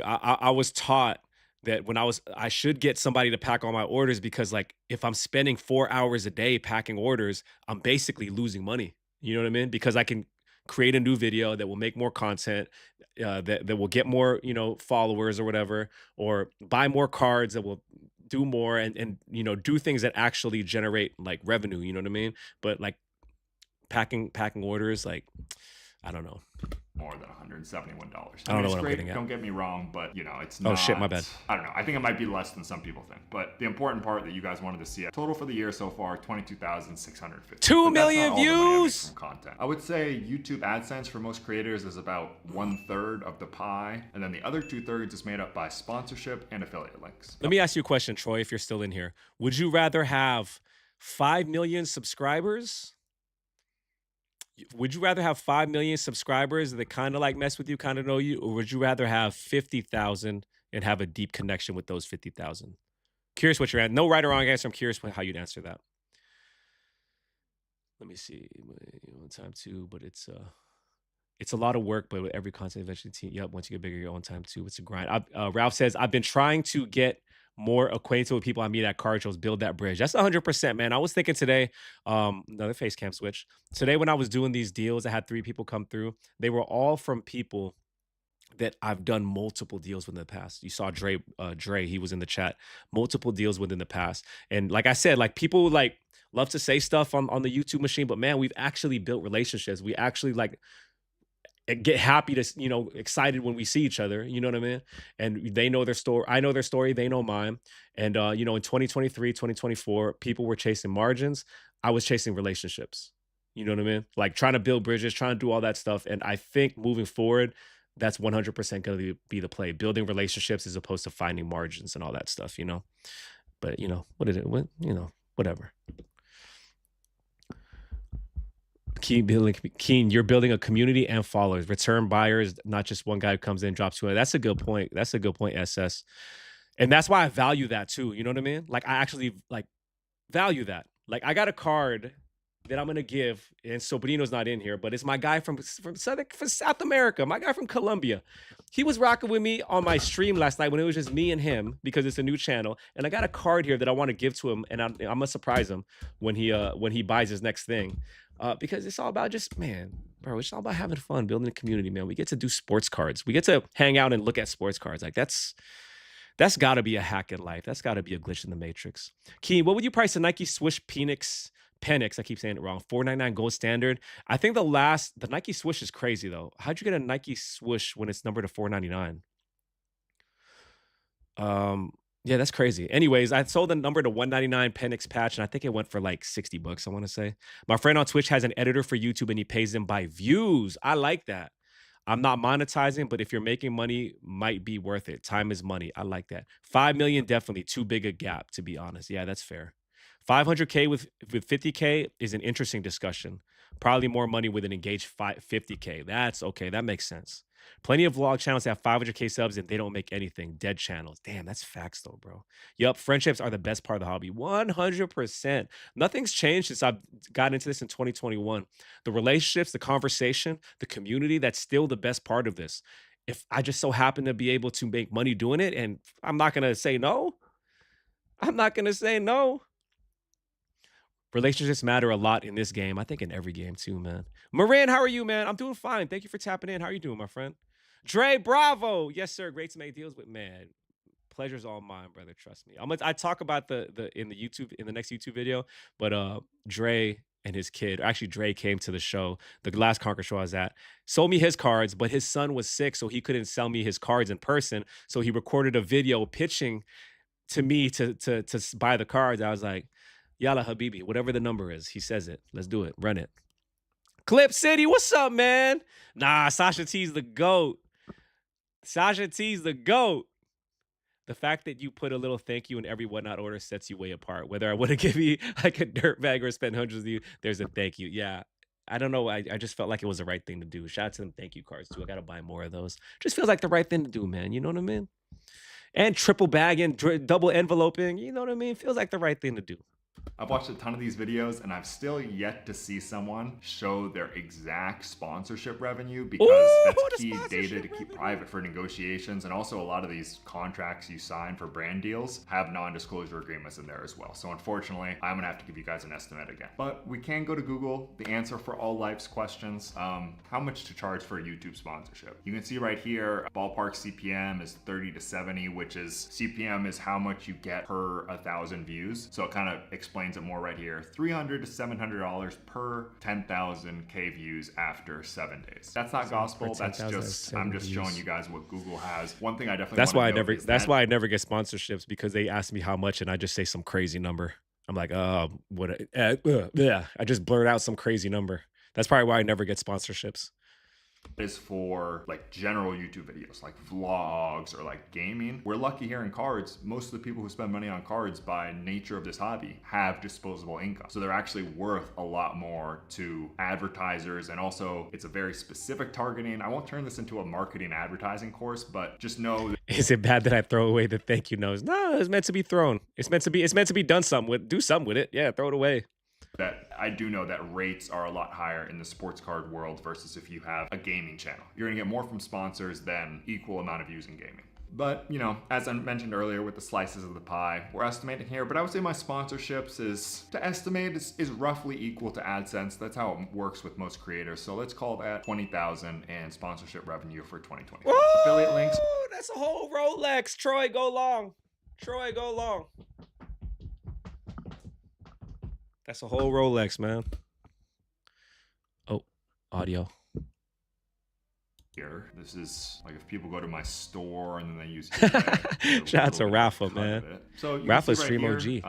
I was taught that when I should get somebody to pack all my orders, because like if I'm spending 4 hours a day packing orders, I'm basically losing money. You know what I mean? Because I can create a new video that will make more content, that will get more, you know, followers or whatever, or buy more cards that will do more and you know, do things that actually generate like revenue. You know what I mean? But like packing orders, like I don't know. More than $171. I don't know what I'm getting at. Don't get me wrong, but you know, it's not. Oh shit, my bad. I don't know. I think it might be less than some people think. But the important part that you guys wanted to see, total for the year so far, 22,650. 2 million views. From content. I would say YouTube AdSense for most creators is about 1/3 of the pie, and then the other 2/3 is made up by sponsorship and affiliate links. Let me ask you a question, Troy, if you're still in here. Would you rather have 5 million subscribers? Would you rather have 5 million subscribers that kind of like mess with you, kind of know you, or would you rather have 50,000 and have a deep connection with those 50,000? Curious what you're at. No right or wrong answer. I'm curious how you'd answer that. Let me see. One time too, but it's a lot of work, but with every content eventually, yep, once you get bigger, your own time too. It's a grind. Ralph says, I've been trying to get more acquainted with people I meet at card shows, build that bridge. That's 100%, man. I was thinking today, another face cam switch. Today when I was doing these deals, I had 3 people come through. They were all from people that I've done multiple deals with in the past. You saw Dre, he was in the chat. Multiple deals within the past. And like I said, like people like love to say stuff on the YouTube machine, but man, we've actually built relationships. We actually like get happy to, you know, excited when we see each other, you know what I mean? And they know their story, I know their story, they know mine. And you know, in 2023, 2024, people were chasing margins, I was chasing relationships. You know what I mean? Like trying to build bridges, trying to do all that stuff. And I think moving forward, that's 100% going to be the play, building relationships as opposed to finding margins and all that stuff, you know? But you know, what is it? What, you know, whatever. Keen, you're building a community and followers, return buyers, not just one guy who comes in, drops 200. That's a good point. That's a good point, SS. And that's why I value that too. You know what I mean? Like I actually like value that. Like I got a card that I'm gonna give, and Sobrino's not in here, but it's my guy from South America, my guy from Colombia. He was rocking with me on my stream last night when it was just me and him because it's a new channel, and I got a card here that I want to give to him, and I'm gonna surprise him when he buys his next thing, because it's all about just man, bro. It's all about having fun, building a community, man. We get to do sports cards, we get to hang out and look at sports cards. Like that's got to be a hack in life. That's got to be a glitch in the matrix. Keen, what would you price a Nike Swish Penix, I keep saying it wrong. $4.99 gold standard. I think the Nike Swoosh is crazy though. How'd you get a Nike Swoosh when it's numbered to $4.99? Yeah, that's crazy. Anyways, I sold the number to $199 Penix patch, and I think it went for like $60, I want to say. My friend on Twitch has an editor for YouTube and he pays them by views. I like that. I'm not monetizing, but if you're making money, might be worth it. Time is money. I like that. 5 million, definitely too big a gap, to be honest. Yeah, that's fair. 500K with 50K is an interesting discussion. Probably more money with an engaged 50K. That's okay. That makes sense. Plenty of vlog channels have 500K subs and they don't make anything. Dead channels. Damn, that's facts though, bro. Yup, friendships are the best part of the hobby. 100%. Nothing's changed since I've gotten into this in 2021. The relationships, the conversation, the community, that's still the best part of this. If I just so happen to be able to make money doing it, and I'm not going to say no. I'm not going to say no. Relationships matter a lot in this game. I think in every game too, man. Moran, how are you, man? I'm doing fine. Thank you for tapping in. How are you doing, my friend? Dre, bravo. Yes, sir. Great to make deals with, man. Pleasure's all mine, brother. Trust me. I talk about the in the next YouTube video, but Dre and his kid, actually Dre came to the show, the last Conquer show I was at, sold me his cards, but his son was sick, so he couldn't sell me his cards in person. So he recorded a video pitching to me to buy the cards. I was like, Yalla Habibi, whatever the number is. He says it. Let's do it. Run it. Clip City, what's up, man? Nah, Sasha T's the GOAT. Sasha T's the GOAT. The fact that you put a little thank you in every whatnot order sets you way apart. Whether I would have given you like a dirt bag or spent hundreds of you, there's a thank you. Yeah. I don't know. I just felt like it was the right thing to do. Shout out to them thank you cards too. I got to buy more of those. Just feels like the right thing to do, man. You know what I mean? And triple bagging, double enveloping. You know what I mean? Feels like the right thing to do. I've watched a ton of these videos and I've still yet to see someone show their exact sponsorship revenue because that's key data to keep private for negotiations. And also a lot of these contracts you sign for brand deals have non-disclosure agreements in there as well. So unfortunately, I'm gonna have to give you guys an estimate again. But we can go to Google, the answer for all life's questions. How much to charge for a YouTube sponsorship? You can see right here, ballpark CPM is 30 to 70, which is CPM is how much you get per 1,000 views. So it kind of explains it more right here. $300 to $700 per 10,000K views after 7 days. That's not gospel. That's just, I'm just showing you guys what Google has. One thing I definitely that's why I never get sponsorships, because they ask me how much and I just say some crazy number. I'm like, yeah, I just blurt out some crazy number. That's probably why I never get sponsorships. Is for like general YouTube videos, like vlogs or like gaming. We're lucky here in cards. Most of the people who spend money on cards by nature of this hobby have disposable income. So they're actually worth a lot more to advertisers. And also it's a very specific targeting. I won't turn this into a marketing advertising course, but just know. Is it bad that I throw away the thank you notes? No, it's meant to be thrown. It's meant to be done something with, do something with it. Yeah, throw it away. That I do know that rates are a lot higher in the sports card world versus if you have a gaming channel. You're gonna get more from sponsors than equal amount of views in gaming. But, you know, as I mentioned earlier with the slices of the pie, we're estimating here, but I would say my sponsorships is roughly equal to AdSense. That's how it works with most creators. So let's call that 20,000 in sponsorship revenue for 2024. Affiliate links. That's a whole Rolex. Troy, go long. Troy, go long. That's a whole Rolex, man. Oh, audio. here. This is like if people go to my store and then they use eBay. Shout out to Rafa, man. So Rafa's right stream here, OG.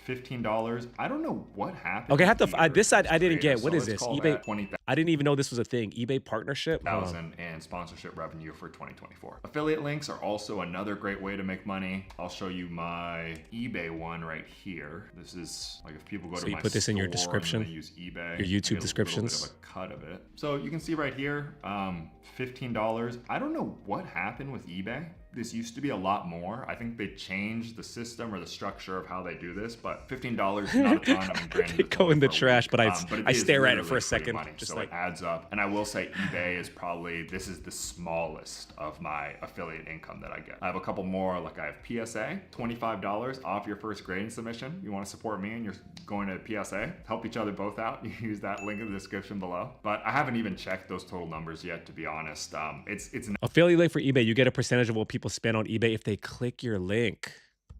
$15. I don't know what happened. Okay, I have to. This side I didn't get. What so is this? eBay. 20,000 I didn't even know this was a thing. eBay partnership. and sponsorship revenue for 2024. Affiliate links are also another great way to make money. I'll show you my eBay one right here. This is like if people go to my you put this in your description. They use eBay. Your YouTube descriptions. A little bit of a cut of it. So you can see right here, $15. I don't know what happened with eBay. This used to be a lot more. I think they changed the system or the structure of how they do this, but $15 is not a ton. I mean, granted, They go in the trash, but I it stare at it for a is free second. money, Just so like it adds up. And I will say eBay is probably, this is the smallest of my affiliate income that I get. I have a couple more, like I have PSA, $25 off your first grading submission. You want to support me and you're going to PSA, help each other both out. You use that link in the description below. But I haven't even checked those total numbers yet, to be honest. It's an affiliate link for eBay. You get a percentage of what people spend on eBay if they click your link.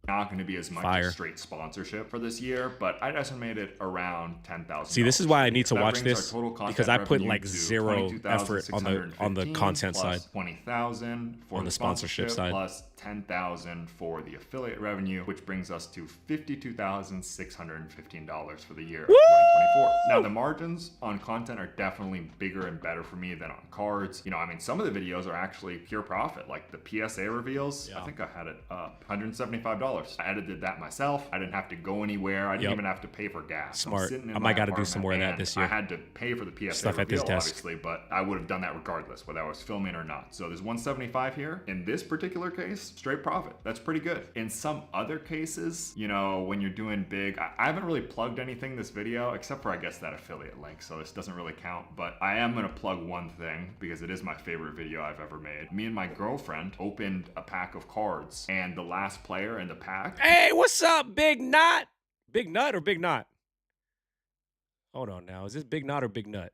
not going to be as much as straight sponsorship for this year, but I'd estimate it around $10,000. See, this is why I need to watch this, because I put like zero effort on the content side, 20,000 for on the sponsorship side, plus 10,000 for the affiliate revenue, which brings us to $52,615 for the year of 2024. Now, the margins on content are definitely bigger and better for me than on cards. You know, I mean, some of the videos are actually pure profit, like the PSA reveals. I think I had it up $175. I edited that myself. I didn't have to go anywhere. I didn't even have to pay for gas. Smart. I might got to do some more of that this year. I had to pay for the PSA stuff reveal, at this desk, obviously, but I would have done that regardless, whether I was filming or not. So there's 175 here. In this particular case, straight profit. That's pretty good. In some other cases, you know, when you're doing big, I haven't really plugged anything this video, except for I guess that affiliate link, so this doesn't really count, but I am gonna plug one thing because it is my favorite video I've ever made. Me and my girlfriend opened a pack of cards, and the last player in the pack. Hey, what's up, Big Nut? Big Nut or Big Knot? Hold on now. Is this Big Knot or Big Nut?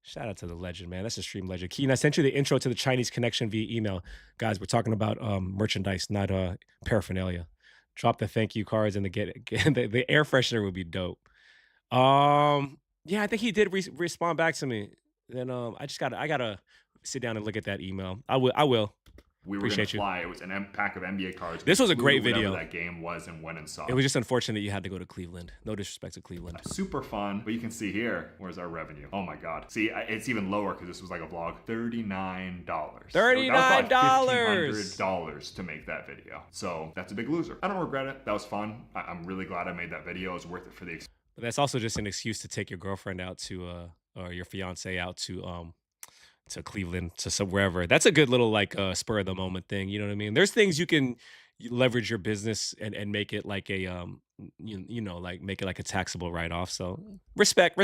Shout out to the legend, man. That's a stream legend. Keen, I sent you the intro to the Chinese connection via email. Guys, we're talking about merchandise, not paraphernalia. Drop the thank you cards and the air freshener would be dope. Yeah, I think he did respond back to me. Then I gotta sit down and look at that email. I will. We were going to fly. It was an pack of NBA cards. This was a great video. That game was and went and saw. It was just unfortunate you had to go to Cleveland. No disrespect to Cleveland. Super fun. But you can see here, where's our revenue? Oh my God. See, it's even lower because this was like a vlog. $39. $39. $1,500 to make that video. So that's a big loser. I don't regret it. That was fun. I'm really glad I made that video. It was worth it for the experience. But that's also just an excuse to take your girlfriend out to, or your fiance out to Cleveland, to wherever. That's a good little like spur of the moment thing. You know what I mean? There's things you can leverage your business and make it like a you know, like make it like a taxable write-off. So respect.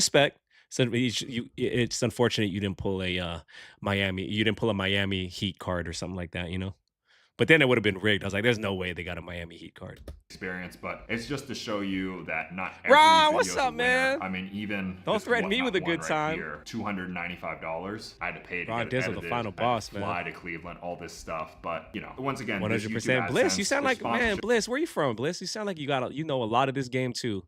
So it's unfortunate you didn't pull a Miami Heat card or something like that, you know? But then it would have been rigged. I was like, there's no way they got a Miami Heat card. Experience, but it's just to show you that not every Ron, what's up, man? I mean, even don't threaten me with a good time. Here, $295. I had to pay to Ron get it Dizzle, edited, the final boss, man. Fly to Cleveland, all this stuff. But you know, once again, 100%. Bliss, you sound like, man, Bliss, where you from, Bliss? You sound like you know a lot of this game too.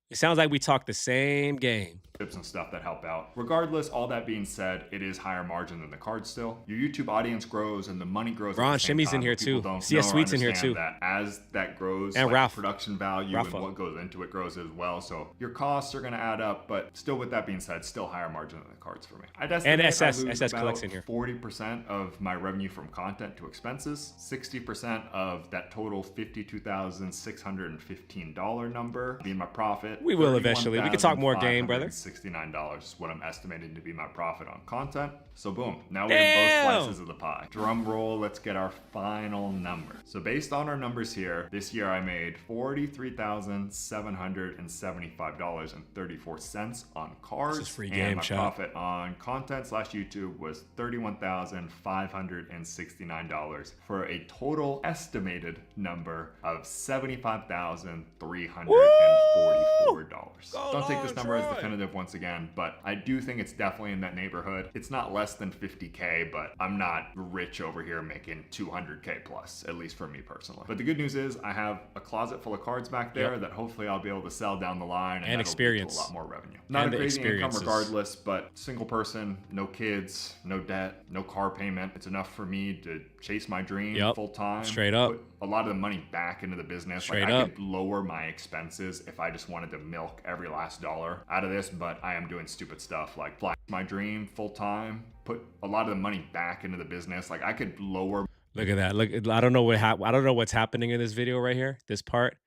It sounds like we talk the same game. Tips and stuff that help out. Regardless, all that being said, it is higher margin than the card still. Your YouTube audience grows and the money grows. Ron Shimmy's in here too. CS Sweet's in here too. That as that grows, and like Ralph, production value and what goes into it grows as well. So your costs are going to add up, but still, with that being said, still higher margin than the cards for me. I'd estimate and SS about collects in here. 40% of my revenue from content to expenses, 60% of that total $52,615 number being my profit. We will eventually. We can talk more game, brother. $69 is what I'm estimating to be my profit on content. So boom, now we have both slices of the pie. Drum roll, let's get our final number. So based on our numbers here, this year I made $43,775.34 on cards. This is free and game, my chat. profit on content / YouTube was $31,569 for a total estimated number of $75,344. $4. Don't take this number as Troy. definitive once again, but I do think it's definitely in that neighborhood. It's not less than 50K, but I'm not rich over here making 200K plus, at least for me personally. But the good news is I have a closet full of cards back there that hopefully I'll be able to sell down the line, and experience. a lot more revenue. Not a crazy income regardless, but single person, no kids, no debt, no car payment. It's enough for me to chase my dream full time. Straight up. Put a lot of the money back into the business. Straight I up. could lower my expenses if I just wanted to milk every last dollar out of this, but I am doing stupid stuff like fly my dream full time, put a lot of the money back into the business. Like I could lower. Look at that. Look, I don't know I don't know what's happening in this video right here, this part,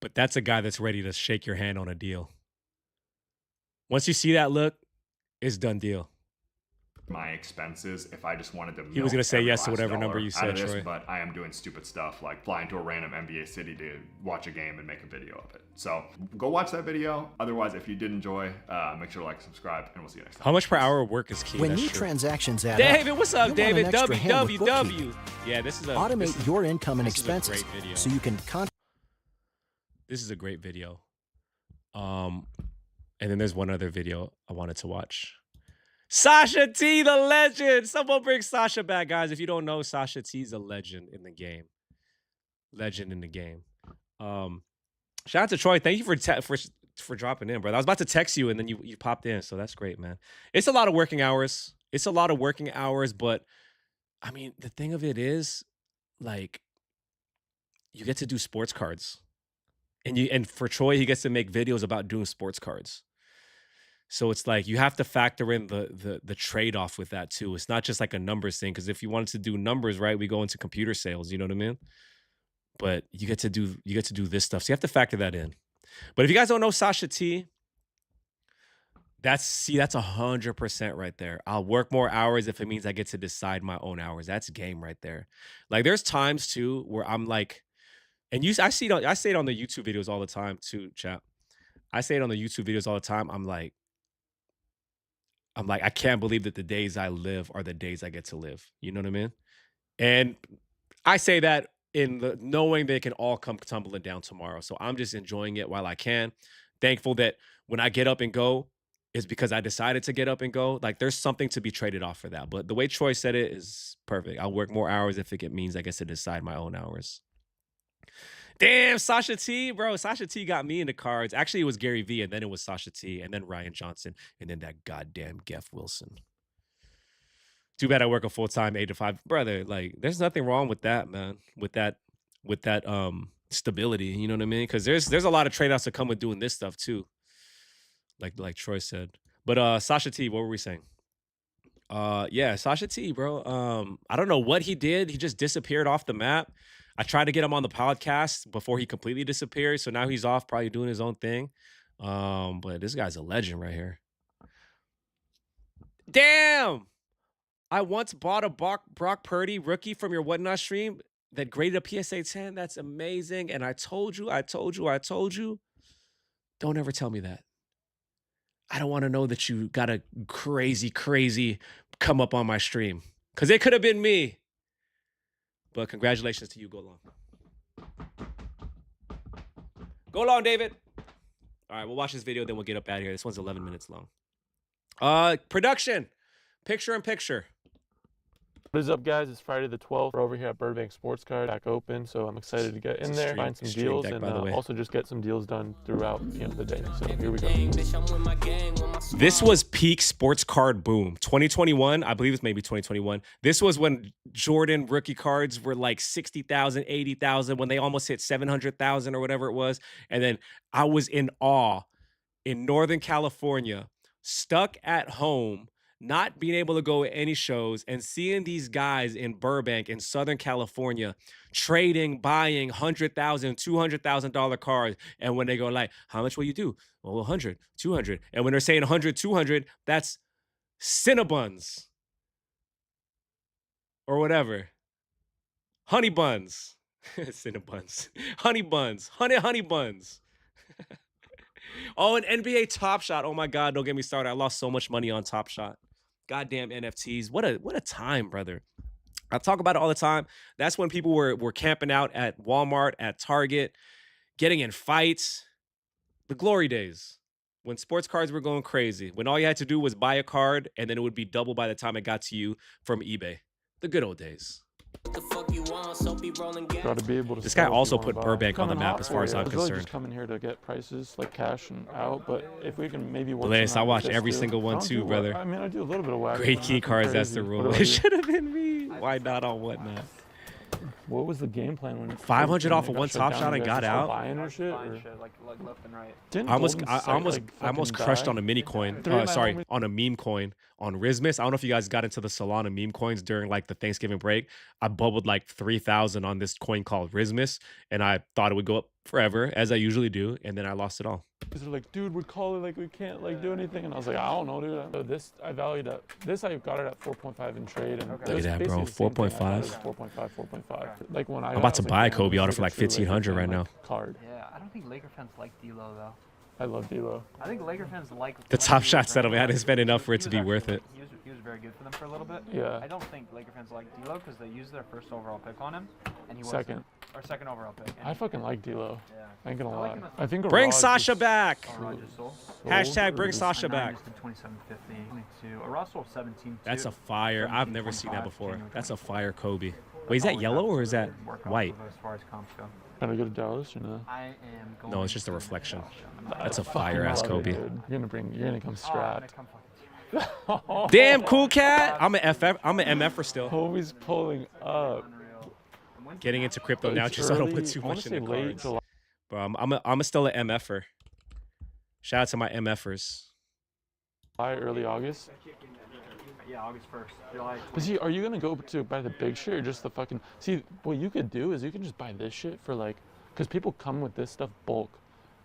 but that's a guy that's ready to shake your hand on a deal. Once you see that look, it's done deal. My expenses if I just wanted to. He was gonna say yes to whatever number you said, Troy. But I am doing stupid stuff like flying to a random NBA city to watch a game and make a video of it. So go watch that video. Otherwise, if you did enjoy, make sure to like and subscribe, and we'll see you next time. How much per hour of work is key? When new transactions add David, up, what's up, David? WWW. Yeah, this is a automate your income and expenses so you can. This is a great video. And then there's one other video I wanted to watch. Sasha T, the legend. Someone bring Sasha back, guys. If you don't know, Sasha T's a legend in the game. Legend in the game. Shout out to Troy. Thank you for dropping in, brother. I was about to text you and then you popped in, so that's great, man. It's a lot of working hours. But I mean, the thing of it is, like, you get to do sports cards. And for Troy, he gets to make videos about doing sports cards. So it's like you have to factor in the trade-off with that too. It's not just like a numbers thing, because if you wanted to do numbers, right, we go into computer sales, you know what I mean? But you get to do this stuff. So you have to factor that in. But if you guys don't know Sasha T, that's 100% right there. I'll work more hours if it means I get to decide my own hours. That's game right there. Like there's times too where I'm like, and I say it on the YouTube videos all the time too, chat. I say it on the YouTube videos all the time. I'm like, I can't believe that the days I live are the days I get to live. You know what I mean? And I say that in knowing they can all come tumbling down tomorrow. So I'm just enjoying it while I can. Thankful that when I get up and go is because I decided to get up and go. Like there's something to be traded off for that. But the way Troy said it is perfect. I'll work more hours if it means I get to decide my own hours. Damn, Sasha T, bro. Sasha T got me into cards. Actually, it was Gary V, and then it was Sasha T, and then Ryan Johnson, and then that goddamn Geoff Wilson. Too bad I work a full-time 8 to 5. Brother, like, there's nothing wrong with that, man. With that stability, you know what I mean? Because there's a lot of trade-offs that come with doing this stuff, too. Like Troy said. But Sasha T, what were we saying? Yeah, Sasha T, bro. I don't know what he did. He just disappeared off the map. I tried to get him on the podcast before he completely disappeared. So now he's off probably doing his own thing. But this guy's a legend right here. Damn. I once bought a Brock Purdy rookie from your Whatnot stream that graded a PSA 10. That's amazing. And I told you. Don't ever tell me that. I don't want to know that you got a crazy come up on my stream. Because it could have been me. But congratulations to you. Go long. Go long, David. All right, we'll watch this video, then we'll get up out of here. This one's 11 minutes long. Production. Picture in picture. What is up, guys? It's Friday the 12th. We're over here at Burbank Sports Card, back open, so I'm excited to get in there, find some deals, and also just get some deals done throughout the day. So here we go. This was peak sports card boom. 2021, I believe it's maybe 2021. This was when Jordan rookie cards were like 60,000, 80,000, when they almost hit 700,000 or whatever it was. And then I was in awe in Northern California, stuck at home, not being able to go to any shows, and seeing these guys in Burbank in Southern California trading, buying $100,000, $200,000 cards. And when they go like, how much will you do? Well, 100, 200. And when they're saying 100, 200, that's Cinnabons or whatever. Honey buns. Cinnabons. Honey buns. Honey buns. Oh, an NBA Top Shot. Oh my God, don't get me started. I lost so much money on Top Shot. Goddamn NFTs. What a time, brother. I talk about it all the time. That's when people were camping out at Walmart, at Target, getting in fights. The glory days. When sports cards were going crazy. When all you had to do was buy a card and then it would be double by the time it got to you from eBay. The good old days. Gotta be able to. This guy also put Burbank on the map as far as I'm really concerned. Just coming here to get prices like cash and out, but if we can maybe work. Bliss, I watch every single one too, brother. I mean, I do a little bit of whack. Great key cards, that's the rule. It should have been me. Why not on whatnot? What was the game plan when 500 off of one top shot and got out? Buying or shit? Like left and right. I almost crushed on a mini coin. Sorry, on a meme coin on Rismus. I don't know if you guys got into the Solana meme coins during like the Thanksgiving break. I bubbled like 3,000 on this coin called Rismus, and I thought it would go up forever, as I usually do, and then I lost it all. Because they're like, dude, we're calling like we can't like do anything, and I was like, I don't know, dude. So this I valued at I got it at 4.5 in trade, and look at that, bro. 4.5. 4.5. Like when I'm about to buy a Kobe auto for like 1,500 right now. Card. Yeah, I don't think Laker fans like D'Lo though. I love D'Lo. I think Laker fans like the top shot settlement. I didn't spend enough for it to be worth it. He was very good for them for a little bit. Yeah. I don't think Laker fans like D'Lo because they used their first overall pick on him, and he was second overall pick. I fucking like D'Lo. Yeah. I ain't gonna lie. I think bring Sasha back. Sold. Hashtag bring Sasha back. 17. That's a fire. I've never seen that before. That's a fire Kobe. Wait, is that yellow or is that white? As far as comps go. Trying to go to Dallas or no? I am going. No, it's just a reflection. That's a fire ass Kobe. You're gonna come strapped. Damn, cool cat. I'm an MFer still. Kobe's pulling up. Getting into crypto now, just so I don't put too much in the cards. Bro, I'm still an MFer. Shout out to my MFers. Early August. Yeah, August 1st. July. But see, are you gonna go to buy the big shit or just the fucking? See, what you could do is you can just buy this shit for like, because people come with this stuff bulk,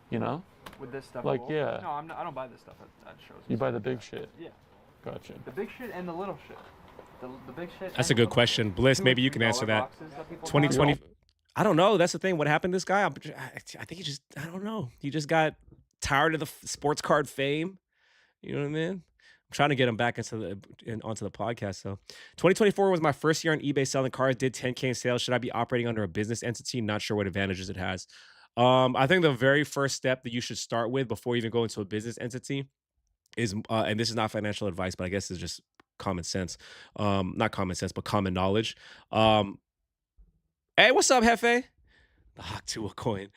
you know? With this stuff. Like bulk? yeah. No, I don't buy this stuff at shows. You buy the big shit. Yeah. Gotcha. The big shit and the little shit. The big shit. That's a good question, Bliss. Maybe you can answer that. 2020. I don't know. That's the thing. What happened to this guy? I think I don't know. He just got tired of the sports card fame. You know what I mean? I'm trying to get him back onto the podcast. So 2024 was my first year on eBay selling cards, did 10K in sales. Should I be operating under a business entity? Not sure what advantages it has. I think the very first step that you should start with before you even go into a business entity is, and this is not financial advice, but I guess it's just common sense. Not common sense, but common knowledge. Hey, what's up, Hefe? The Hawk to a coin.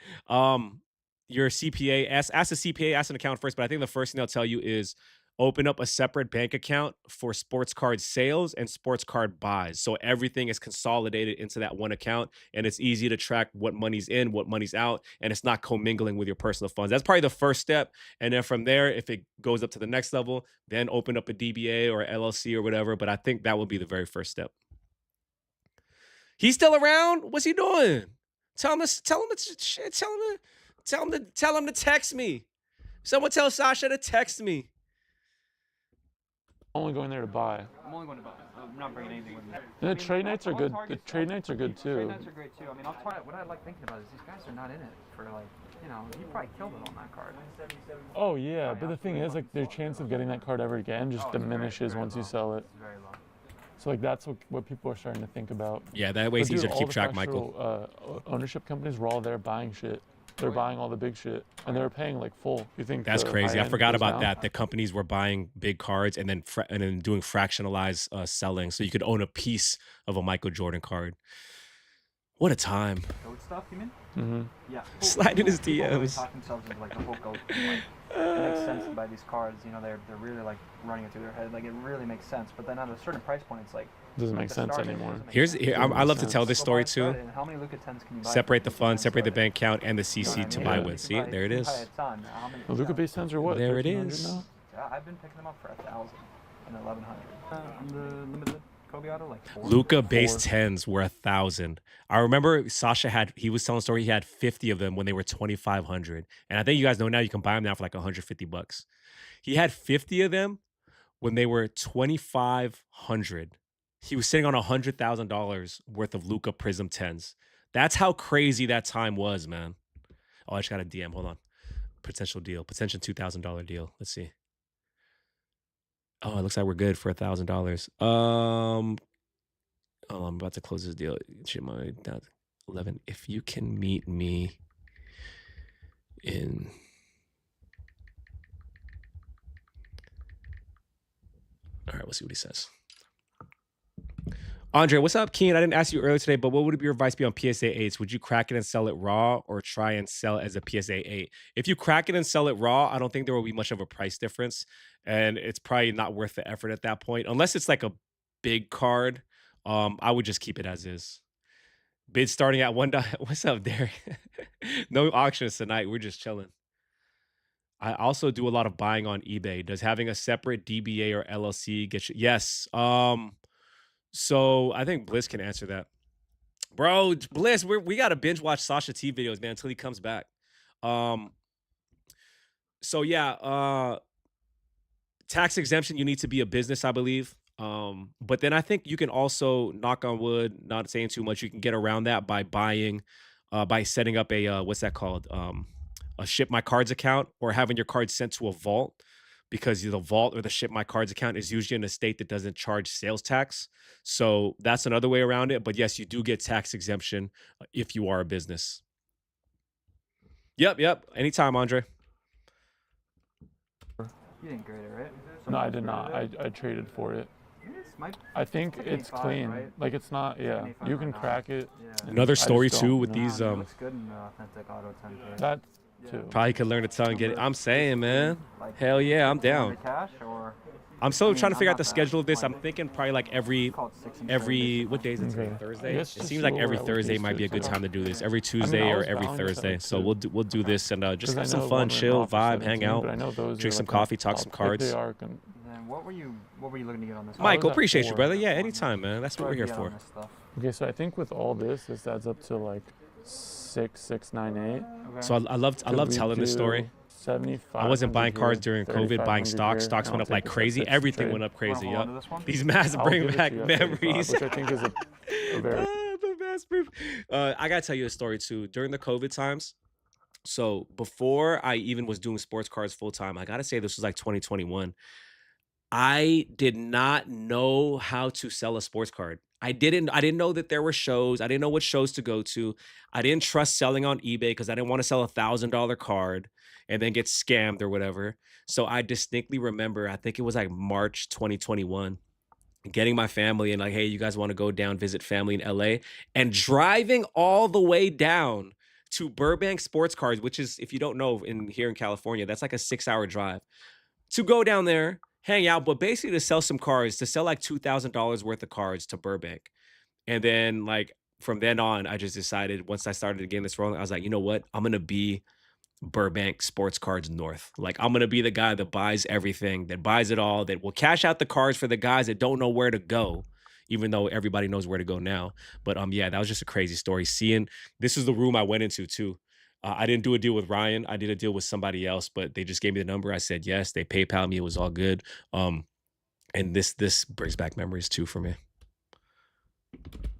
Your CPA, ask the CPA, ask an account first, but I think the first thing they'll tell you is open up a separate bank account for sports card sales and sports card buys. So everything is consolidated into that one account, and it's easy to track what money's in, what money's out, and it's not commingling with your personal funds. That's probably the first step. And then from there, if it goes up to the next level, then open up a DBA or LLC or whatever. But I think that will be the very first step. He's still around? What's he doing? Tell him to text me. Someone tell Sasha to text me. Only going there to buy. I'm only going to buy. I'm not bringing anything with me. The trade nights are good. The trade nights are good too. Trade nights are great too. I mean, what I like thinking about is these guys are not in it for like, you know, you probably killed it on that card. Oh yeah, but the thing is, like, their chance of getting that card ever again just diminishes once you sell it. It's very low. So like that's what people are starting to think about. Yeah, that way it's easier to keep track, Michael. Ownership companies were all there buying shit. They're buying all the big shit, and they were paying like full. You think that's crazy? I forgot about that. The companies were buying big cards and then doing fractionalized selling, so you could own a piece of a Michael Jordan card. What a time! Goat stuff, you mean? Mm-hmm. Yeah. Slide in his People really DMs. talk themselves into like the whole goat thing. Like, it makes sense to buy these cards. You know, they're really like running it through their head. Like it really makes sense. But then at a certain price point, it's like doesn't make sense anymore. I love to tell this story too. How many Luka 10s can you buy? Separate the fund, separate the bank account, and the CC to buy with. See, there it is. The Luka base tens are what? There it is. Now? Yeah, I've been picking them up for 1,000 and 1,100. On the limited Kobe auto, like 4. Luka base 10s were 1,000. I remember Sasha he was telling a story. He had 50 of them when they were 2,500, and I think you guys know now you can buy them now for like $150. He had 50 of them when they were 2,500. He was sitting on $100,000 worth of Luka Prism 10s. That's how crazy that time was, man. Oh, I just got a DM. Hold on. Potential $2,000 deal. Let's see. Oh, it looks like we're good for $1,000. Oh, I'm about to close this deal. Shit, my 11. If you can meet me in All right, we'll see what he says. Andre, what's up, Keen? I didn't ask you earlier today, but what would your advice be on PSA 8s? Would you crack it and sell it raw or try and sell it as a PSA 8? If you crack it and sell it raw, I don't think there will be much of a price difference. And it's probably not worth the effort at that point. Unless it's like a big card, I would just keep it as is. Bid starting at $1. What's up, Derek? No auctions tonight. We're just chilling. I also do a lot of buying on eBay. Does having a separate DBA or LLC get you? Yes. So I think Bliss can answer that. Bro, Bliss, we got to binge watch Sasha T videos, man, until he comes back. So yeah, tax exemption, you need to be a business, I believe. But then I think you can also, knock on wood, not saying too much, you can get around that by buying, by setting up a, what's that called? A Ship My Cards account, or having your cards sent to a vault, because the vault or the Ship My Cards account is usually in a state that doesn't charge sales tax. So that's another way around it. But yes, you do get tax exemption if you are a business. Yep. Anytime, Andre. You didn't grade it, right? No, I did not. I traded for it. I think it's clean. Right? Like, it's not, yeah. You can crack it. Yeah. Another story too with these. It looks good in authentic auto 10K. That too. Probably could learn a ton and get it. I'm saying, man. Hell yeah, I'm down. Cash or, I'm still trying to figure out the schedule of this. I'm thinking probably like every what day is it today? Okay. Thursday? It seems like every Thursday might be a good time to do this. Every Tuesday or every Thursday. So we'll do this and just have some fun, chill, vibe, hang out, drink some coffee, talk some cards. What were you looking to get on this? Michael, appreciate you, brother. Yeah, anytime, man. That's what we're here for. Okay, so I think with all this adds up to like 6,698. Okay. So I love telling this story. 75. I wasn't buying cards during COVID, buying stocks. Stocks went up like crazy. Everything went up crazy. Yep. These masks bring back memories. Which I think is a very... the mask proof. I gotta tell you a story too. During the COVID times, so before I even was doing sports cards full time, I gotta say this was like 2021. I did not know how to sell a sports card. I didn't know that there were shows. I didn't know what shows to go to. I didn't trust selling on eBay because I didn't want to sell $1,000 card and then get scammed or whatever. So I distinctly remember, I think it was like March 2021, getting my family and like, hey, you guys want to go down, visit family in LA, and driving all the way down to Burbank Sports Cards, which is, if you don't know, here in California, that's like a 6-hour drive, to go down there, hang out, but basically to sell some cards, to sell like $2,000 worth of cards to Burbank. And then like from then on, I just decided, once I started getting this rolling, I was like, you know what? I'm going to be Burbank Sports Cards North. Like, I'm going to be the guy that buys everything, that buys it all, that will cash out the cards for the guys that don't know where to go, even though everybody knows where to go now. But yeah, that was just a crazy story. This is the room I went into too. I didn't do a deal with Ryan. I did a deal with somebody else, but they just gave me the number. I said yes. They PayPal me. It was all good. And this brings back memories too for me.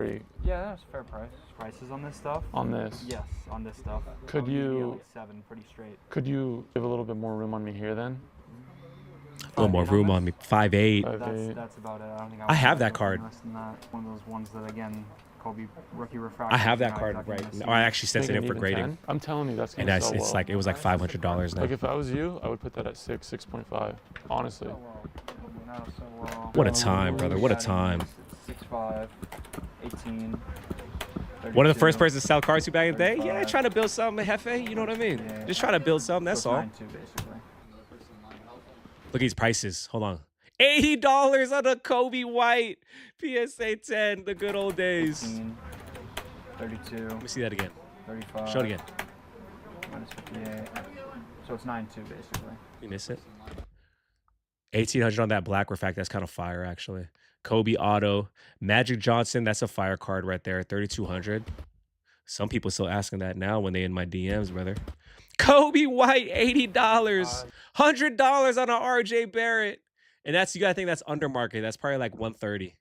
Yeah, that's a fair price. Prices on this stuff? On this? Yes, on this stuff. Could you... Like 7, pretty straight. Could you give a little bit more room on me here then? A little more room on me. 5'8". That's about it. I don't think I have that card. Less than that. One of those ones that, again, Kobe rookie refractor. I have that card right. Oh, I actually sent it in for grading. 10? I'm telling you, that's gonna and sell it's well. like, it was like $500 now. Like, if I was you, I would put that at 6.5. Honestly. What a time, brother. What a time. 6'5", 18. One of the first persons to sell cards to back in the day? Yeah, trying to build something, Hefe. You know what I mean? Yeah. Just trying to build something, that's all. 9.2 basically. Look at these prices. Hold on. $80 on a Kobe White PSA 10, the good old days. 18, 32. Let me see that again. 35. Show it again. Minus 58. So it's 9.2 basically. You miss it? 1,800 on that black refract. That's kind of fire, actually. Kobe Auto. Magic Johnson. That's a fire card right there. 3,200. Some people still asking that now when they in my DMs, brother. Kobe White, $80. $100 on an RJ Barrett. And you gotta think that's under market. That's probably like 130. Is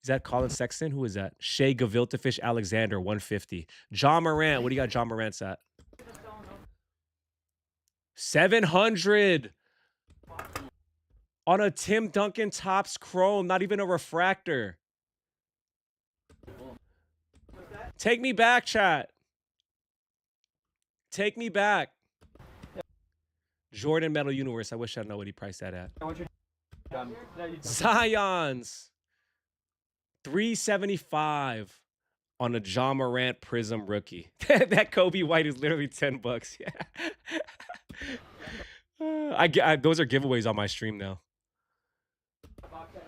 that Colin Sexton? Who is that? Shea Gaviltafish Alexander, 150. John Morant. What do you got John Morant's at? 700. On a Tim Duncan Topps Chrome, not even a refractor. Take me back, chat. Take me back. Jordan Metal Universe. I wish I know what he priced that at. Zion's 375 on a Ja Morant Prism rookie. That Kobe White is literally $10. Yeah. Those are giveaways on my stream now.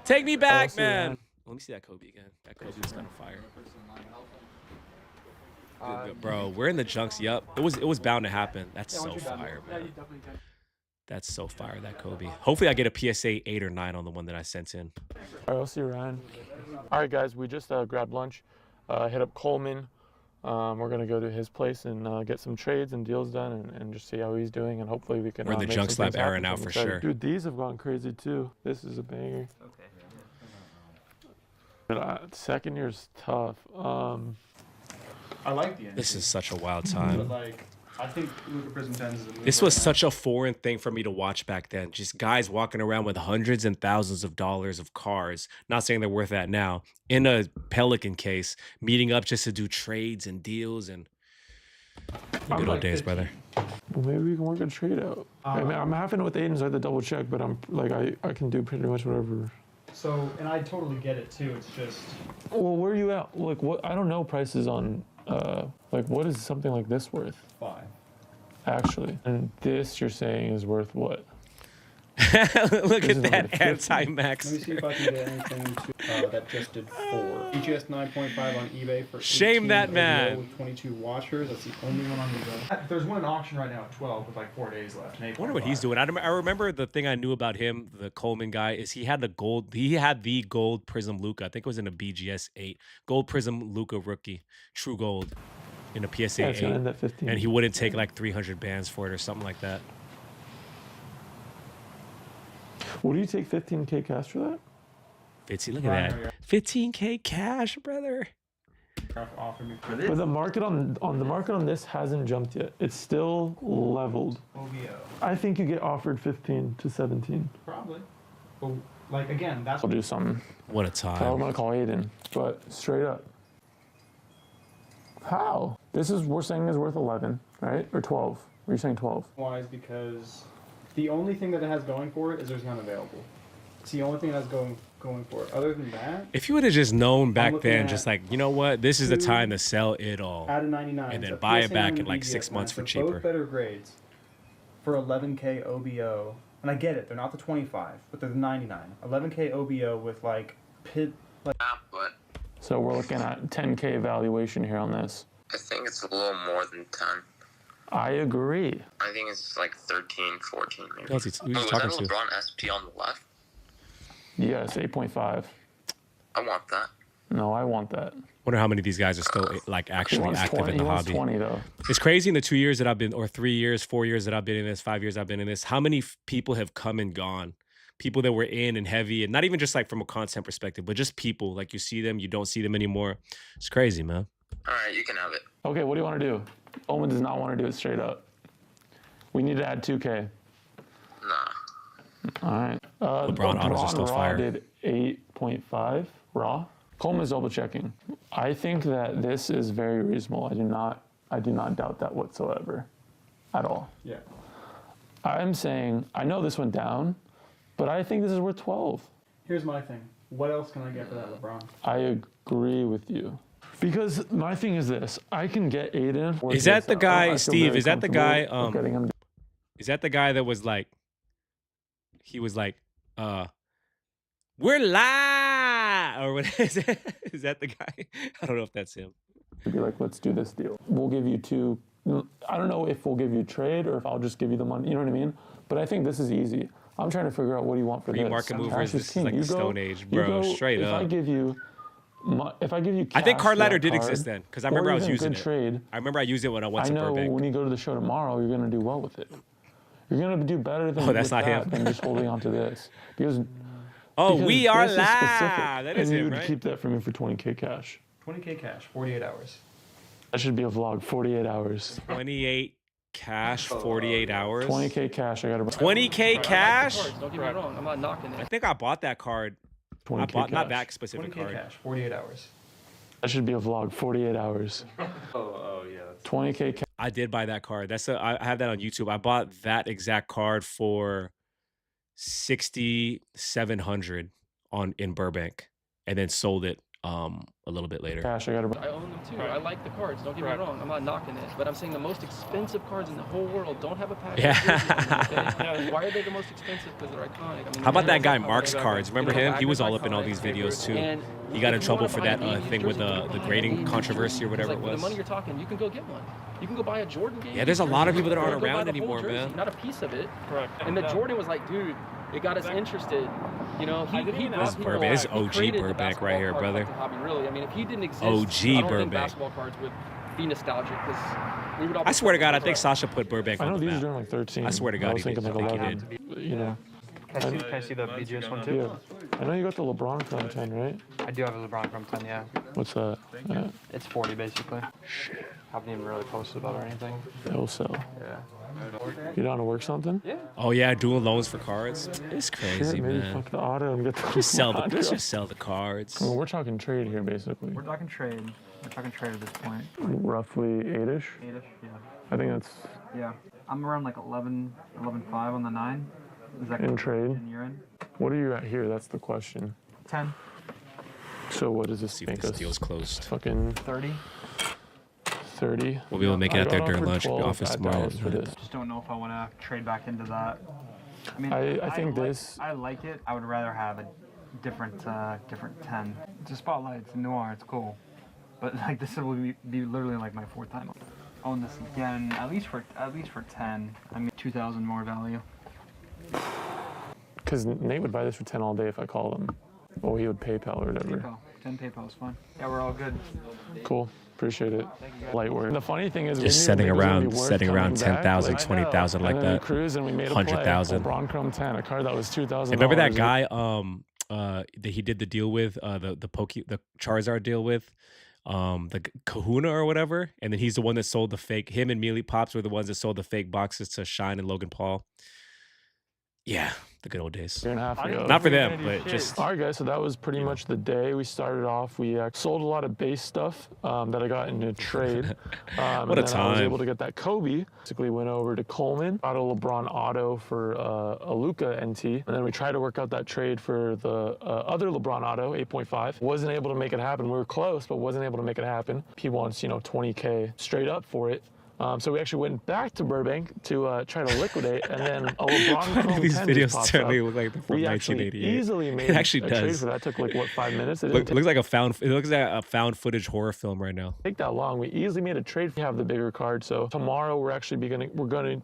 Take me back, man. Let me see that Kobe again. That Kobe was kind of fire. Bro, we're in the junks. Yup. It was bound to happen. That's so fire, man. That's so fire, that Kobe. Hopefully I get a PSA 8 or 9 on the one that I sent in. All right, I'll see you, Ryan. All right, guys, we just grabbed lunch. Hit up Coleman. We're going to go to his place and get some trades and deals done and just see how he's doing. And hopefully we can We're in the Junk Slap era now for sure. Dude, these have gone crazy too. This is a banger. But, second year's tough. I like the This is such a wild time. But like, I think Luka Prism 10s is a move This was such a foreign thing for me to watch back then. Just guys walking around with hundreds and thousands of dollars of cars. Not saying they're worth that now. In a Pelican case, meeting up just to do trades and deals and good old days, brother. Well, maybe we can work a trade out. I mean, I'm having it with Aiden, so I have to double check, but I'm like, I can do pretty much whatever. So, and I totally get it too. It's just. Well, where are you at? Like, what? I don't know prices on. Like, what is something like this worth? 5. Actually, and this you're saying is worth what? Look at that anti-max. Let me see if I can get anything that just did 4. EGS 9.5 on eBay for Shame that man. with 22 watchers. That's the only one on eBay. There's one in auction right now at 12 with like 4 days left. I wonder what he's doing. I remember the thing I knew about him, the Coleman guy, is he had the gold Prism Luka. I think it was in a BGS 8. Gold Prism Luka rookie. True gold. In a PSA 8. End at 15. And he wouldn't take like 300 bands for it or something like that. What do you take 15K cash for that? 15, look at that. 15K cash, brother. But the market on this hasn't jumped yet. It's still leveled. OVO. I think you get offered 15 to 17. Probably. But like again, that's. I'll do something. What a I'm time. gonna call Aiden, but straight up. How? We're saying is worth 11, right? Or 12. You're saying 12. Why is because the only thing that it has going for it is there's none available. It's the only thing that's going for it. Other than that, If you would have just known back looking then, at just like, you know what, this is the time to sell it all. out of 99, And then a buy it PSA back and in like BGS 6 months for match, cheaper. Both better grades for 11K OBO. And I get it, they're not the 25, but they're the 99. 11K OBO with like pit. Like, So we're looking at 10K valuation here on this. I think it's a little more than 10. I agree. I think it's like 13, 14 maybe. Who's he Oh, is that talking a to? LeBron SP on the left? Yes, 8.5. I want that. No, I want that. Wonder how many of these guys are still like actually active in the hobby. 20 though. It's crazy in the 2 years that I've been, or 3 years, 4 years that I've been in this, 5 years I've been in this, how many people have come and gone. People that were in and heavy, and not even just like from a content perspective, but just people, like you see them, you don't see them anymore. It's crazy, man. All right, you can have it. Okay, what do you want to do? Omen does not want to do it straight up. We need to add 2K. Nah. All right. LeBron autos are still Raw fire. did 8.5 raw. Coleman's double checking. I think that this is very reasonable. I do not doubt that whatsoever, at all. yeah. I'm saying I know this went down, but I think this is worth 12. Here's my thing. What else can I get for that LeBron? I agree with you. Because my thing is this, I can get Aiden. Is that the guy, I feel Steve? very Is that the guy? comfortable getting him. Is that the guy that was like, he was like, we're live, or what is it? Is that the guy? I don't know if that's him. To be like, let's do this deal. We'll give you 2. I don't know if we'll give you trade or if I'll just give you the money. You know what I mean? But I think this is easy. I'm trying to figure out what do you want for this. Pre-market movers, Cash this is is king. like the You go- Stone Age, you bro, go- straight if up. If I give you cash I think card for ladder that did card, exist then, because I or remember I was even using good it. trade, I remember I used it when I went I to know Burbank. when you go to the show tomorrow, you're going to do well with it. You're going to do better than, Oh, that's with not that him. than just holding on to this. Because We are this is live. specific, That is and you him, would right? keep that from me for 20K cash. 20K cash, 48 hours. That should be a vlog, 48 hours. 28 cash, 48 hours. 20K cash, I got to 20K cash? Don't get me wrong, I'm not knocking I it. think I bought that card. 20K I bought not cash. that specific 20K card. cash, 48 hours. That should be a vlog, 48 hours. Oh yeah. 20K cash. I did buy that card. I have that on YouTube. I bought that exact card for $6,700 in Burbank, and then sold it a little bit later. Cash, I own them too. I like the cards. Don't get me wrong. I'm not knocking it, but I'm saying the most expensive cards in the whole world don't have a package. Yeah. Why are they the most expensive? Because they're iconic. I mean, how about that guy Mark's Cards? Remember him? He was all up in all these videos too. He got in trouble for that thing with the grading controversy or whatever it was. For the money you're talking, you can go get one. You can go buy a Jordan game. Yeah, there's a lot of people that aren't around anymore, man. Not a piece of it. Correct. And the Jordan was like, dude, it got us interested. You know, he this is Burbank. This is OG Burbank right here, brother. Hobby, really. I mean, if he didn't exist, OG I don't Burbank. think basketball cards would be nostalgic because we would all. I swear to God, I think Sasha put Burbank on the map. I know these are doing like 13. I swear to God, he did. Like 11. You know. Can I see the BGS one too? Yeah. I know you got the LeBron Chrome 10, right? I do have a LeBron Chrome 10, yeah. What's that? It's 40 basically. Shit. Haven't even really posted about it or anything. They'll sell. Yeah. You down to work something? Yeah. Oh yeah, dual loans for cards. It's crazy, Shit, maybe man. fuck the auto and get the Let's just sell the cards. Well, we're talking trade here, basically. We're talking trade. We're talking trade at this point. Roughly 8-ish? 8-ish, yeah. I think that's... Yeah. I'm around like 11.5 on the 9. Is that in trade? And you're in? What are you at here? That's the question. 10. So what does this See if make this us? deal's closed. Fucking 30. 30. We'll be able to make it out there during lunch at the office tomorrow. For this. Just don't know if I want to trade back into that. I mean, I think this. I like it. I would rather have a different 10. It's a spotlight. It's a noir. It's cool. But like this will be literally like my 4th time. Own this again. At least for 10. I mean, 2,000 more value. Because Nate would buy this for 10 all day if I called him. Or he would PayPal or whatever. PayPal. 10 PayPal is fine. Yeah, we're all good. Cool. Appreciate it. Light work. The funny thing is, Just setting around 10,000, 20,000 like that. Cruise and we made 100,000. LeBron Chrome 10, a card that was $2,000. Remember that guy that he did the deal with, the Charizard deal with, the Kahuna or whatever, and then he's the one that sold the fake. Him and Mealy Pops were the ones that sold the fake boxes to Shine and Logan Paul. Yeah, the good old days. Year and a half ago. Not for them, but just. All right, guys. So that was pretty much the day we started off. We sold a lot of base stuff that I got in a trade. What a and then time! I was able to get that Kobe. Basically, went over to Coleman, got a LeBron auto for a Luka NT, and then we tried to work out that trade for the other LeBron auto, 8.5. Wasn't able to make it happen. We were close, but wasn't able to make it happen. He wants 20K straight up for it. So we actually went back to Burbank to try to liquidate, and then a LeBron Chrome These 10 videos pops certainly up. look like they're from We 1988. actually easily made It actually a trade does. for that. Took like what, 5 minutes? It Looks like it looks like a found footage horror film right now. take that long. We easily made a trade. We have the bigger card. So tomorrow we're actually we're going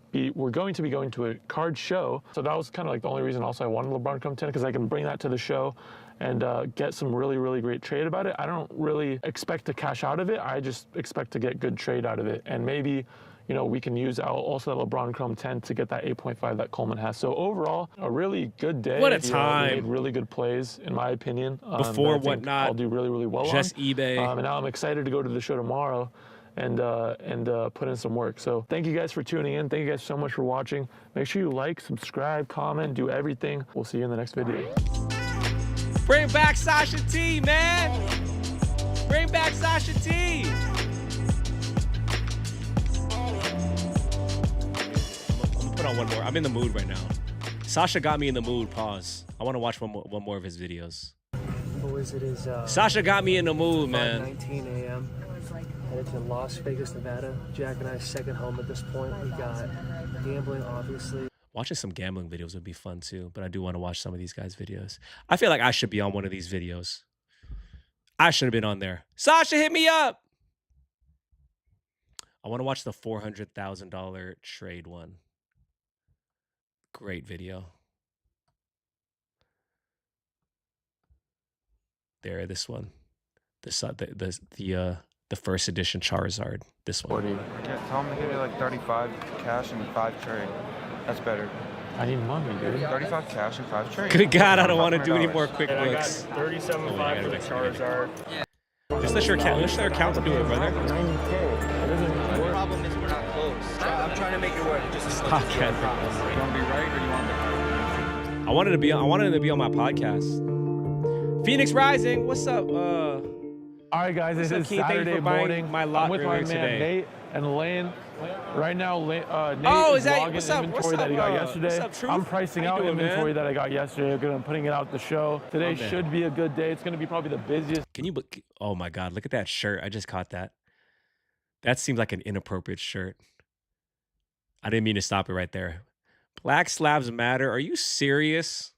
to be going to a card show. So that was kind of like the only reason also I wanted LeBron Chrome 10, because I can bring that to the show and get some really, really great trade about it. I don't really expect to cash out of it. I just expect to get good trade out of it. And maybe, we can use also that LeBron Chrome 10 to get that 8.5 that Coleman has. So overall, a really good day. What a time. We made really good plays, in my opinion. Before that I think whatnot, I'll do really, really well just on. eBay. And now I'm excited to go to the show tomorrow and put in some work. So thank you guys for tuning in. Thank you guys so much for watching. Make sure you like, subscribe, comment, do everything. We'll see you in the next video. Bring back Sasha T, man. Bring back Sasha T. Put on one more. I'm in the mood right now. Sasha got me in the mood. Pause. I want to watch one more of his videos. Boys, it is Sasha got me in the mood, man. 9:19 a.m. Headed to Las Vegas, Nevada. Jack and I's second home at this point. We got gambling, obviously. Watching some gambling videos would be fun too, but I do want to watch some of these guys' videos. I feel like I should be on one of these videos. I should have been on there. Sasha, hit me up. I want to watch the $400,000 trade one. Great video. There, this one. The first edition Charizard. This one. Yeah, tell him to give you like 35 cash and 5 trade. That's better. I need money, dude. 35 cash and 5 trade. Good God, I don't want to do any more quick I got looks. 37.5 for the Charizard. Just let your account do it, brother. The problem is we're not close. I'm trying to make it work. Just Stop, Ken. You want to be right or you want to be right? I wanted to be on my podcast. Phoenix Rising, what's up? All right, guys, it is Saturday morning. I'm with my man Nate and Lane. Right now, Nate is logging inventory that he got yesterday. I'm pricing out inventory that I got yesterday. I'm putting it out at the show. Today should be a good day. It's going to be probably the busiest. Oh my God, look at that shirt. I just caught that. That seems like an inappropriate shirt. I didn't mean to stop it right there. Black slabs matter. Are you serious?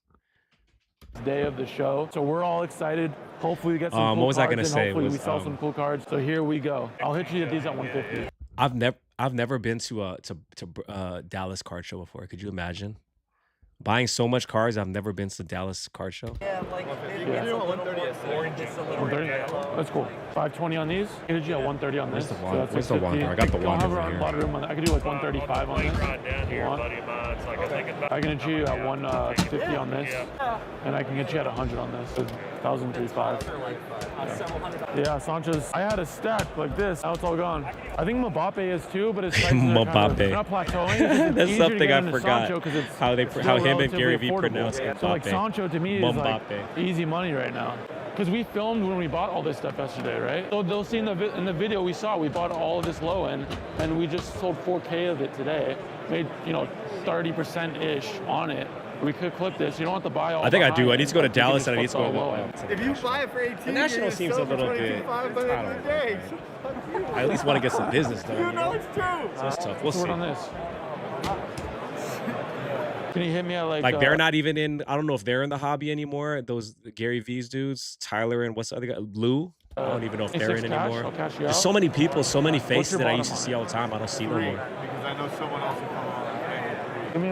Day of the show, so we're all excited. Hopefully we get some cool what was cards I gonna say? Hopefully we sell some cool cards. So here we go. I'll hit you at these at 150. I've never been to Dallas card show before. Could you imagine buying so much cards? I've never been to the Dallas card show. Yeah, like you do 130. That's cool. 520 on these. I could you at 130 on this. Where's the Wander? I got the Wander over here. A lot of room on that. I could do like 135 on this. I can hit you at 150 on this, and I can get you at 100 on this. 1,035. Yeah, Sanchez. I had a stack like this. Now it's all gone. I think Mbappe is too, but it's Mbappe. Not plateauing. That's something I forgot. How him and Gary Vee pronounce Mbappe. So like Sancho to me is like easy money right now. Because we filmed when we bought all this stuff yesterday, right? So they'll see in the video we saw, we bought all of this low end, and we just sold 4K of it today. Made 30%-ish on it. We could clip this. You don't have to buy all. I think I do. I need to go to Dallas and I need to go to if you buy it for 18, the National seems a little bit. I at least want to get some business done. You know it's true. So it's tough. We'll see. On this. Can you hit me at like they're not even in? I don't know if they're in the hobby anymore. Those Gary V's dudes, Tyler and what's the other guy, Lou. I don't even know if they're in anymore. There's so many people, so many faces that I used to see all the time. I don't see no more. Because I know someone else will come on.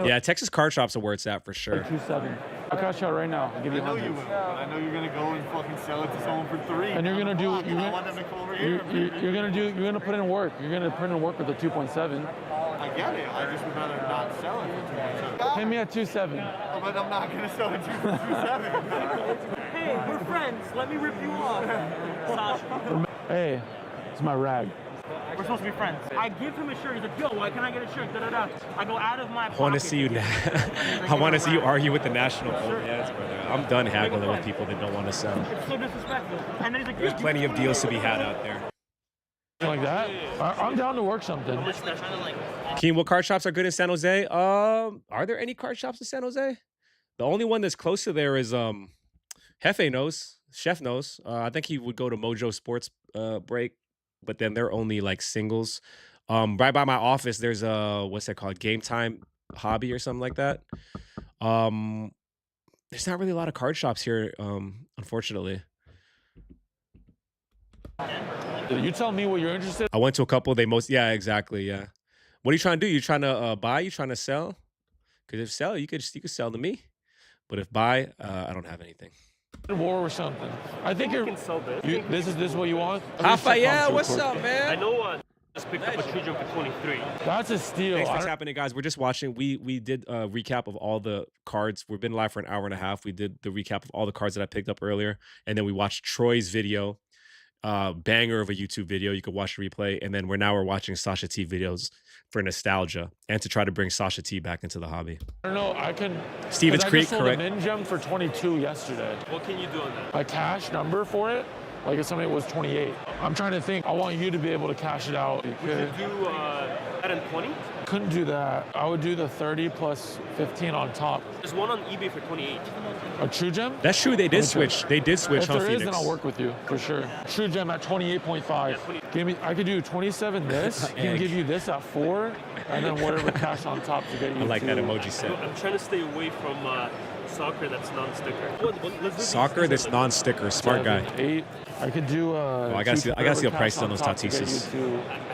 Yeah, Texas card shops are where it's at for sure. 2.7. I'll cash out right now. I'll give you 100. I know you will. But I know you're gonna go and fucking sell it to someone for 3. And you're gonna do. I want them to come over here. You're gonna put in work. You're gonna put in work with a 2.7. I get it. I just would rather not sell it for 2.7. Pay me at 2.7. But I'm not gonna sell it to you for 2.7. Hey, we're friends. Let me rip you off. Sasha. Hey, it's my rag. We're supposed to be friends. I give him a shirt. He's like, yo, why can't I get a shirt? Da-da-da. I go out of my pocket. I want to see you now. I want to see you argue with the national. Yes, brother. I'm done haggling with people that don't want to sell. It's so disrespectful. And then he's like, there's plenty of deals to be had out there. Like that? I'm down to work something. Keen, what card shops are good in San Jose? Are there any card shops in San Jose? The only one that's close to there is Hefe knows. Chef knows. I think he would go to Mojo Sports Break. But then they're only like singles. Right by my office, there's a what's that called? Game Time Hobby or something like that. There's not really a lot of card shops here, unfortunately. You tell me what you're interested in. I went to a couple. Yeah, exactly. Yeah. What are you trying to do? You trying to buy? You trying to sell? Because if sell, you could sell to me. But if buy, I don't have anything. War or something. I think you can sell this. This is what you want. Raphael, what's up, man? I know just picked up a Children for 23. That's a steal. Thanks for happening, guys. We're just watching. We did a recap of all the cards. We've been live for an hour and a half. We did the recap of all the cards that I picked up earlier, and then we watched Troy's video, banger of a YouTube video. You could watch the replay, and then we're watching Sasha T videos for nostalgia and to try to bring Sasha T back into the hobby. I don't know. I can. Stevens Creek, correct? I just sold a min gem for 22 yesterday. What can you do on that? A cash number for it. Like if somebody was 28. I'm trying to think. I want you to be able to cash it out. Would you do that in 20? Couldn't do that. I would do the 30 plus 15 on top. There's one on eBay for 28. A true gem? That's true. They did switch. They did switch. If there is, then I'll work with you for sure. True gem at 28.5. Give me. I could do 27 this. Can give you this at 4, and then whatever cash on top to get you. I like that emoji set. I'm trying to stay away from soccer that's non-sticker. Soccer that's non-sticker. Smart guy. 8. I could do. I gotta see the price on those Tatises.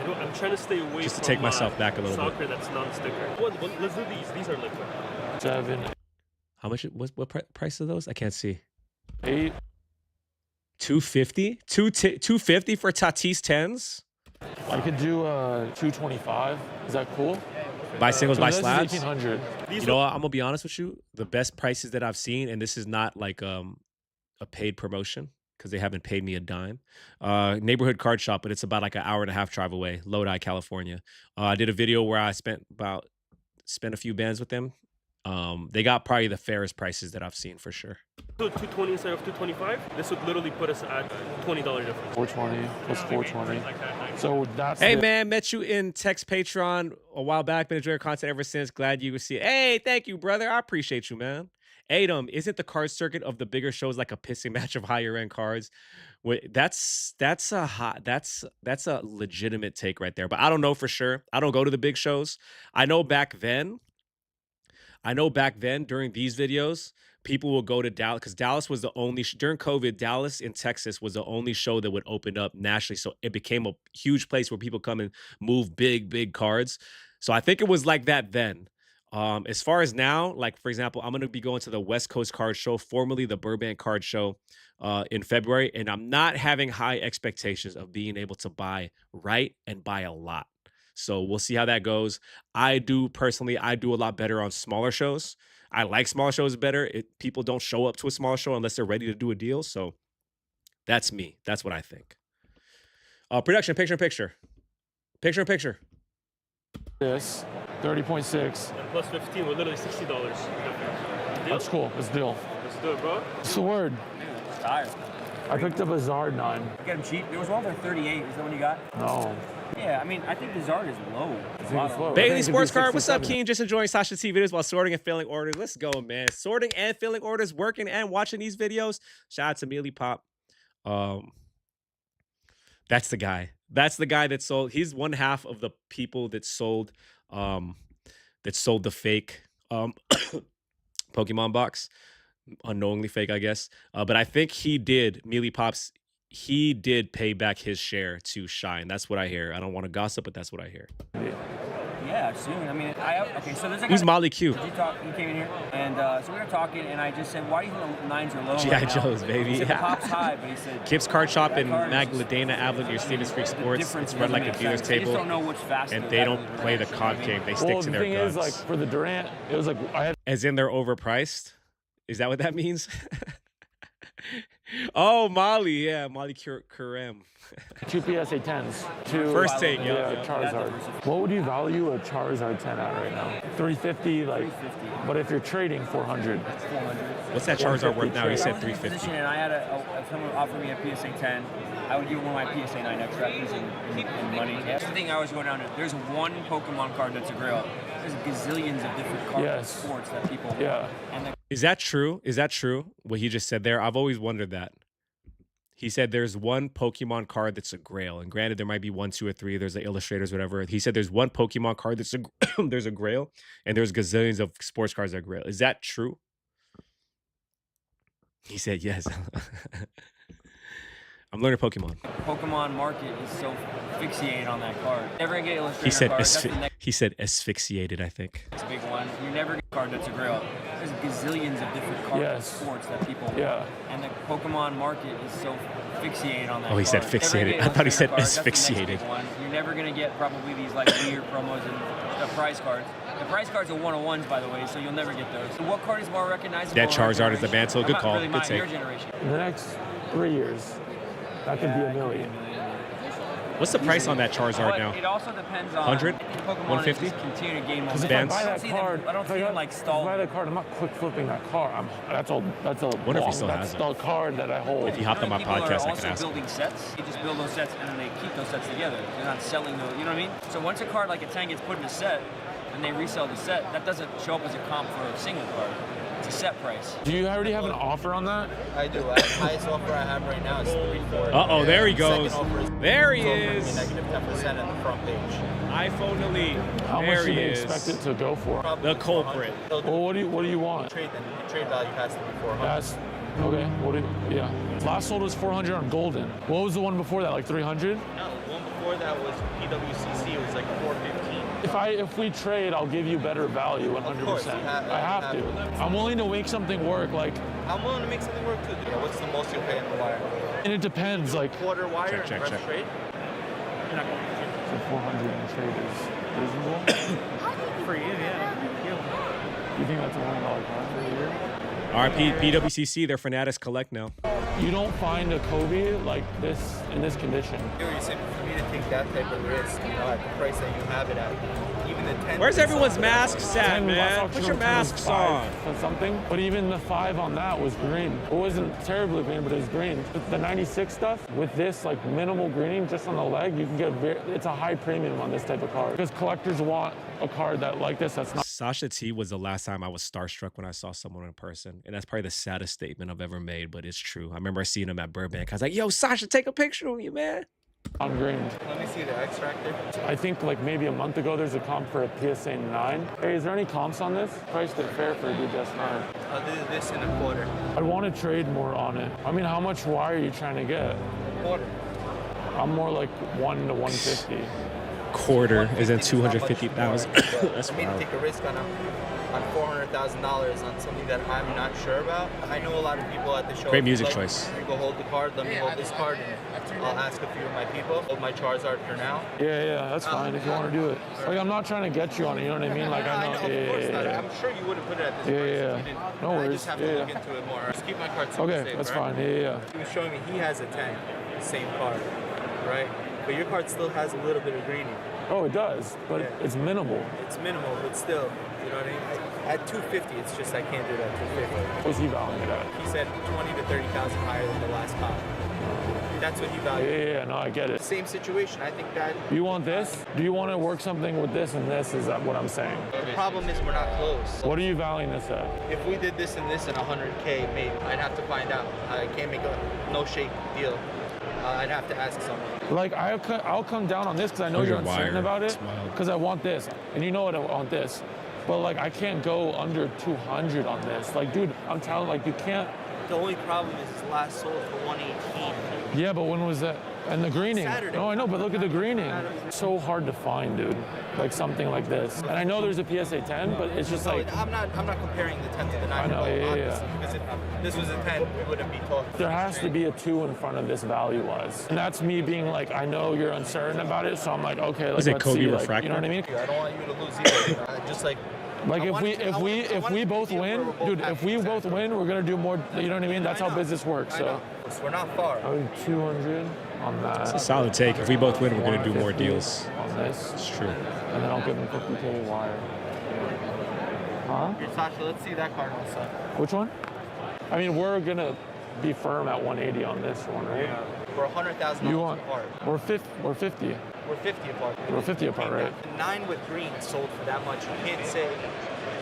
I'm trying to stay away just to take myself back a little bit. Soccer that's non-sticker. Let's do these. These are liquid. 7. How much? What price are those? I can't see. 8. 250. 250 for Tatis 10s. I could do 225. Is that cool? Buy singles, buy slabs. 1,800. You know what? I'm gonna be honest with you. The best prices that I've seen, and this is not like a paid promotion because they haven't paid me a dime. Neighborhood card shop, but it's about like an hour and a half drive away, Lodi, California. I did a video where I spent a few bands with them. They got probably the fairest prices that I've seen for sure. 220 instead of 225. This would literally put us at $20 difference. 420 plus 420. So that's. Hey man, met you in Text Patreon a while back. Been enjoying your content ever since. Glad you would see it. Hey, thank you, brother. I appreciate you, man. Adam, isn't the card circuit of the bigger shows like a pissing match of higher end cards? Wait, that's a legitimate take right there. But I don't know for sure. I don't go to the big shows. I know back then during these videos, people will go to Dallas because Dallas was the only during COVID. Dallas in Texas was the only show that would open up nationally, so it became a huge place where people come and move big cards. So I think it was like that then. As far as now, like for example, I'm gonna be going to the West Coast Card Show, formerly the Burbank Card Show, in February, and I'm not having high expectations of being able to buy right and buy a lot. So we'll see how that goes. I do a lot better on smaller shows. I like smaller shows better. People don't show up to a small show unless they're ready to do a deal. So that's me. That's what I think. Production, picture in picture. Picture in picture. This 30.6. And plus 15, we're literally $60. Deal? That's cool. Let's deal. Let's do it, bro. What's the word? Tired. I picked up a Zard 9. You get them cheap. There was one for 38. Is that one you got? No. Yeah, I mean, I think the Zard is low. It's a lot low. Bailey Sports Card, what's up, Keen? Just enjoying Sasha T videos while sorting and filling orders. Let's go, man. Sorting and filling orders, working and watching these videos. Shout out to Mealy Pop. That's the guy. That's the guy that sold. He's one half of the people that sold the fake Pokemon box. Unknowingly fake, I guess. But I think Mealy Pops, he did pay back his share to Shine. That's what I hear. I don't want to gossip, but that's what I hear. Yeah, soon. I mean, okay, so there's a guy. Who's Molly Q? He came in here, and so we were talking, and I just said, why do you think the nines are low? G.I. Joe's, baby. He said, the pop's high, but he said... Kip's Card Shop in Magdalena Avenue near Stevens Freak Sports. It's run like a dealer's table. Don't know which faster. And they don't play the COD game. They stick to their guns. The thing is, like, for the Durant, it was like... As in they're overpriced? Is that what that means? Oh, Molly. Yeah, Molly Kurem. 2 PSA 10s. First take, yeah. Charizard. What would you value a Charizard 10 at right now? 350, like. 350. But if you're trading 400. 400. What's that Charizard worth now? You said 350. And I had if someone offered me a PSA 10, I would give one of my PSA 9 extra in money. That's the thing I always go down to. There's one Pokemon card that's a Grail. There's gazillions of different cards in sports that people want. Yeah. Is that true? Is that true? What he just said there? I've always wondered that. He said there's one Pokemon card that's a Grail. And granted, there might be 1, 2, or 3. There's the illustrators, whatever. He said there's one Pokemon card that's there's a Grail. And there's gazillions of sports cards that are Grail. Is that true? He said yes. I'm learning Pokemon. Pokemon market is so fixated on that card. Never gonna get illustrator He said asphyxiated, I think. It's a big one. You never get a card that's a Grail. There's gazillions of different cards in sports that people want. And the Pokemon market is so fixated on that. Oh, he said fixated. I thought he said asphyxiated. You're never gonna get probably these like weird promos and the prize cards. The prize cards are 101s, by the way, so you'll never get those. So what card is more recognizable? That Charizard is the mantle. Good call. Good take. In the next 3 years, that could be $1 million. What's the price on that Charizard now? It also depends on 100? Pokemon 150? Continue to gain momentum. If I buy that card, I don't see them like stall. If I buy that card, I'm not quick flipping that card. That's a wonder if he still has it. That's the card that I hold. If he hopped on my podcast, I could ask him. Building sets. They just build those sets and then they keep those sets together. They're not selling those. You know what I mean? So once a card like a 10 gets put in a set and they resell the set, that doesn't show up as a comp for a single card. It's a set price. Do you already have an offer on that? I do. The highest offer I have right now is 340. Uh-oh, there he goes. There he is. Negative 10% on the front page. iPhone Elite. How there much do he they is. expect it to go for? The culprit. Well, what do you want? Trade value has to be 400. That's okay. Last sold was 400 on Golden. What was the one before that? Like 300? No, the one before that was PWCC. It was like 415. If we trade, I'll give you better value 100%. Of course, I have to. I'm willing to make something work. Like I'm willing to make something work too. What's the most you'll pay in the wire? And it depends. Like quarter wire check. trade. So 400 in trade is reasonable. For you, yeah. You think that's a $100 card for a year? RP PWCC, their Fanatics collect now. You don't find a Kobe like this in this condition. You're saying for me to take that type of risk, you know, at the price that you have it at, even the 10. Where's everyone's masks at, 10, I man? saw Put your 2 masks 5 on. or something. But even the 5 on that was green. It wasn't terribly green, but it was green. The 96 stuff with this like minimal greening just on the leg, you can get it's a high premium on this type of card because collectors want a card that like this. That's not. Sasha T was the last time I was starstruck when I saw someone in person, and that's probably the saddest statement I've ever made, but it's true. I remember seeing him at Burbank. I was like, "Yo, Sasha, take a picture of you, man." On green. Let me see the extractor. I think like maybe a month ago there's a comp for a PSA 9. Hey, is there any comps on this? Priced it fair for a DJS 9. I'll do this in a quarter. I want to trade more on it. I mean, how much wire are you trying to get? Quarter. I'm more like 1 to 150. Quarter is in 250,000. That's for me to wild. take a risk on $400,000 on something that I'm not sure about. I know a lot of people at the show. Great music choice. You go hold the card, let me hold this card, and I'll ask a few of my people. Hold my Charizard for now. Yeah, that's fine if you want to do it. Like, I'm not trying to get you on it, you know what I mean? Like, I know. Of course not. I'm sure you wouldn't put it at this price if you didn't. No worries. I just have to look into it more. Just keep my card super Okay, safe, that's right? fine. Yeah. He was showing me he has a 10, same card, right? But your card still has a little bit of greening. Oh, it does, but it's minimal. It's minimal, but still, you know what I mean? At 250, it's just I can't do that at 250. What's he valuing it at? He said 20 to 30,000 higher than the last cop. That's what he valued. Yeah, no, I get it. Same situation. I think that. You want this? Do you want to work something with this and this? Is that what I'm saying? The problem is we're not close. What are you valuing this at? If we did this and 100K, maybe I'd have to find out. I can't make a no shake deal. I'd have to ask someone. Like, I'll come down on this because I know you're uncertain about it. Because I want this, and you know what I want this. But like, I can't go under 200 on this. Like, dude, I'm telling, like, you can't. The only problem is it's last sold for 118. Yeah, but when was that? And the greening. Saturday. No, I know, but look at the greening. It's so hard to find, dude. Like something like this. And I know there's a PSA 10, but it's just like. I'm not comparing the 10 to the 9. I know, yeah. Because if this was a 10, we wouldn't be talking. There has to be a 2 in front of this value-wise. And that's me being like, I know you're uncertain about it, so I'm like, okay, like, let's see. Like, you know what I mean? I don't want you to lose either. Just like. Like if we both win, dude, if we both win, we're gonna do more. You know what I mean? That's how business works. So we're not far. I mean, 200 on that. It's a solid take. If we both win, we're gonna do more deals. On this, it's true. And then I'll give him 50K wire. Huh? Sasha, let's see that card also. Which one? I mean, we're gonna be firm at 180 on this one, right? Yeah. We're $100,000 apart. We're 50. We're 50 apart. We're 50 apart, right? The 9 with green sold for that much. You can't say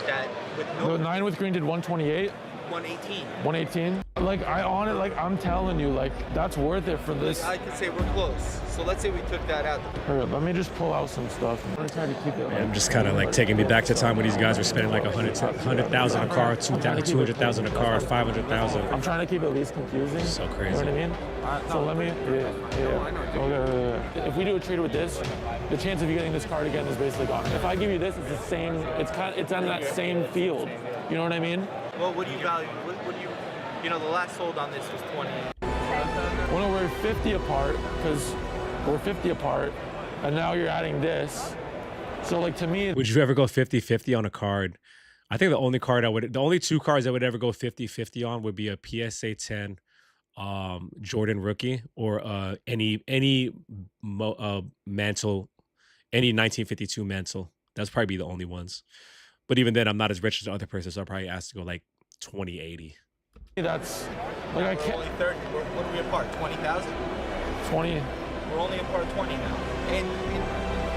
that with no. The 9 with green did 128. 118. 118. Like I'm telling you, like that's worth it for this. I could say we're close. So let's say we took that out. Here, let me just pull out some stuff. I'm gonna try to keep it. I'm just kind of like taking me back to time when these guys were spending like 100,000 a car, 200,000 a car, 500,000. I'm trying to keep it least confusing. So crazy. You know what I mean? So let me. Yeah. Okay. If we do a trade with this, the chance of you getting this card again is basically gone. If I give you this, it's the same. It's on that same field. You know what I mean? Well, what do you value? What do you? You know, the last sold on this was 20. Well, we're 50 apart because we're 50 apart, and now you're adding this. So, like, to me, would you ever go 50-50 on a card? I think the only 2 cards I would ever go 50-50 on would be a PSA 10 Jordan rookie or any mantle, any 1952 mantle. That's probably be the only ones. But even then, I'm not as rich as the other person, so I'll probably ask to go like 20-80. That's like I can't. We're only 30. What are we apart? 20,000. 20. We're only apart 20 now, and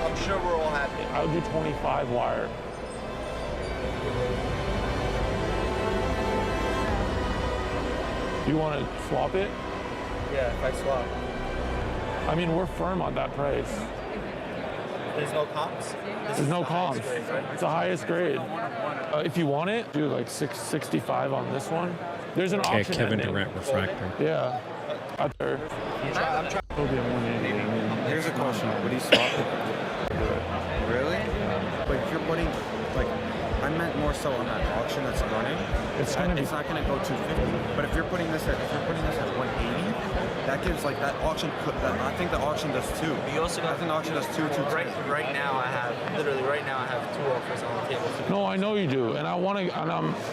I'm sure we're all happy. I would do 25 wire. You want to swap it? Yeah, if I swap. I mean, we're firm on that price. There's no comps? There's no comps. Grade, right? It's the highest grade. If you want it, do like 665 on this one. There's an option. Kevin ending. Durant refractor. Yeah. Up there. I'm trying. Here's a question. Would you swap it? Really? But you're putting, like, I I meant more so on that auction that's running. It's not going to go 250. But if you're putting this at 180, that gives like that auction. I think the auction does 2. You also got. I think the auction does 2. Right now, I have 2 offers on the table. No, I know you do, and I want to.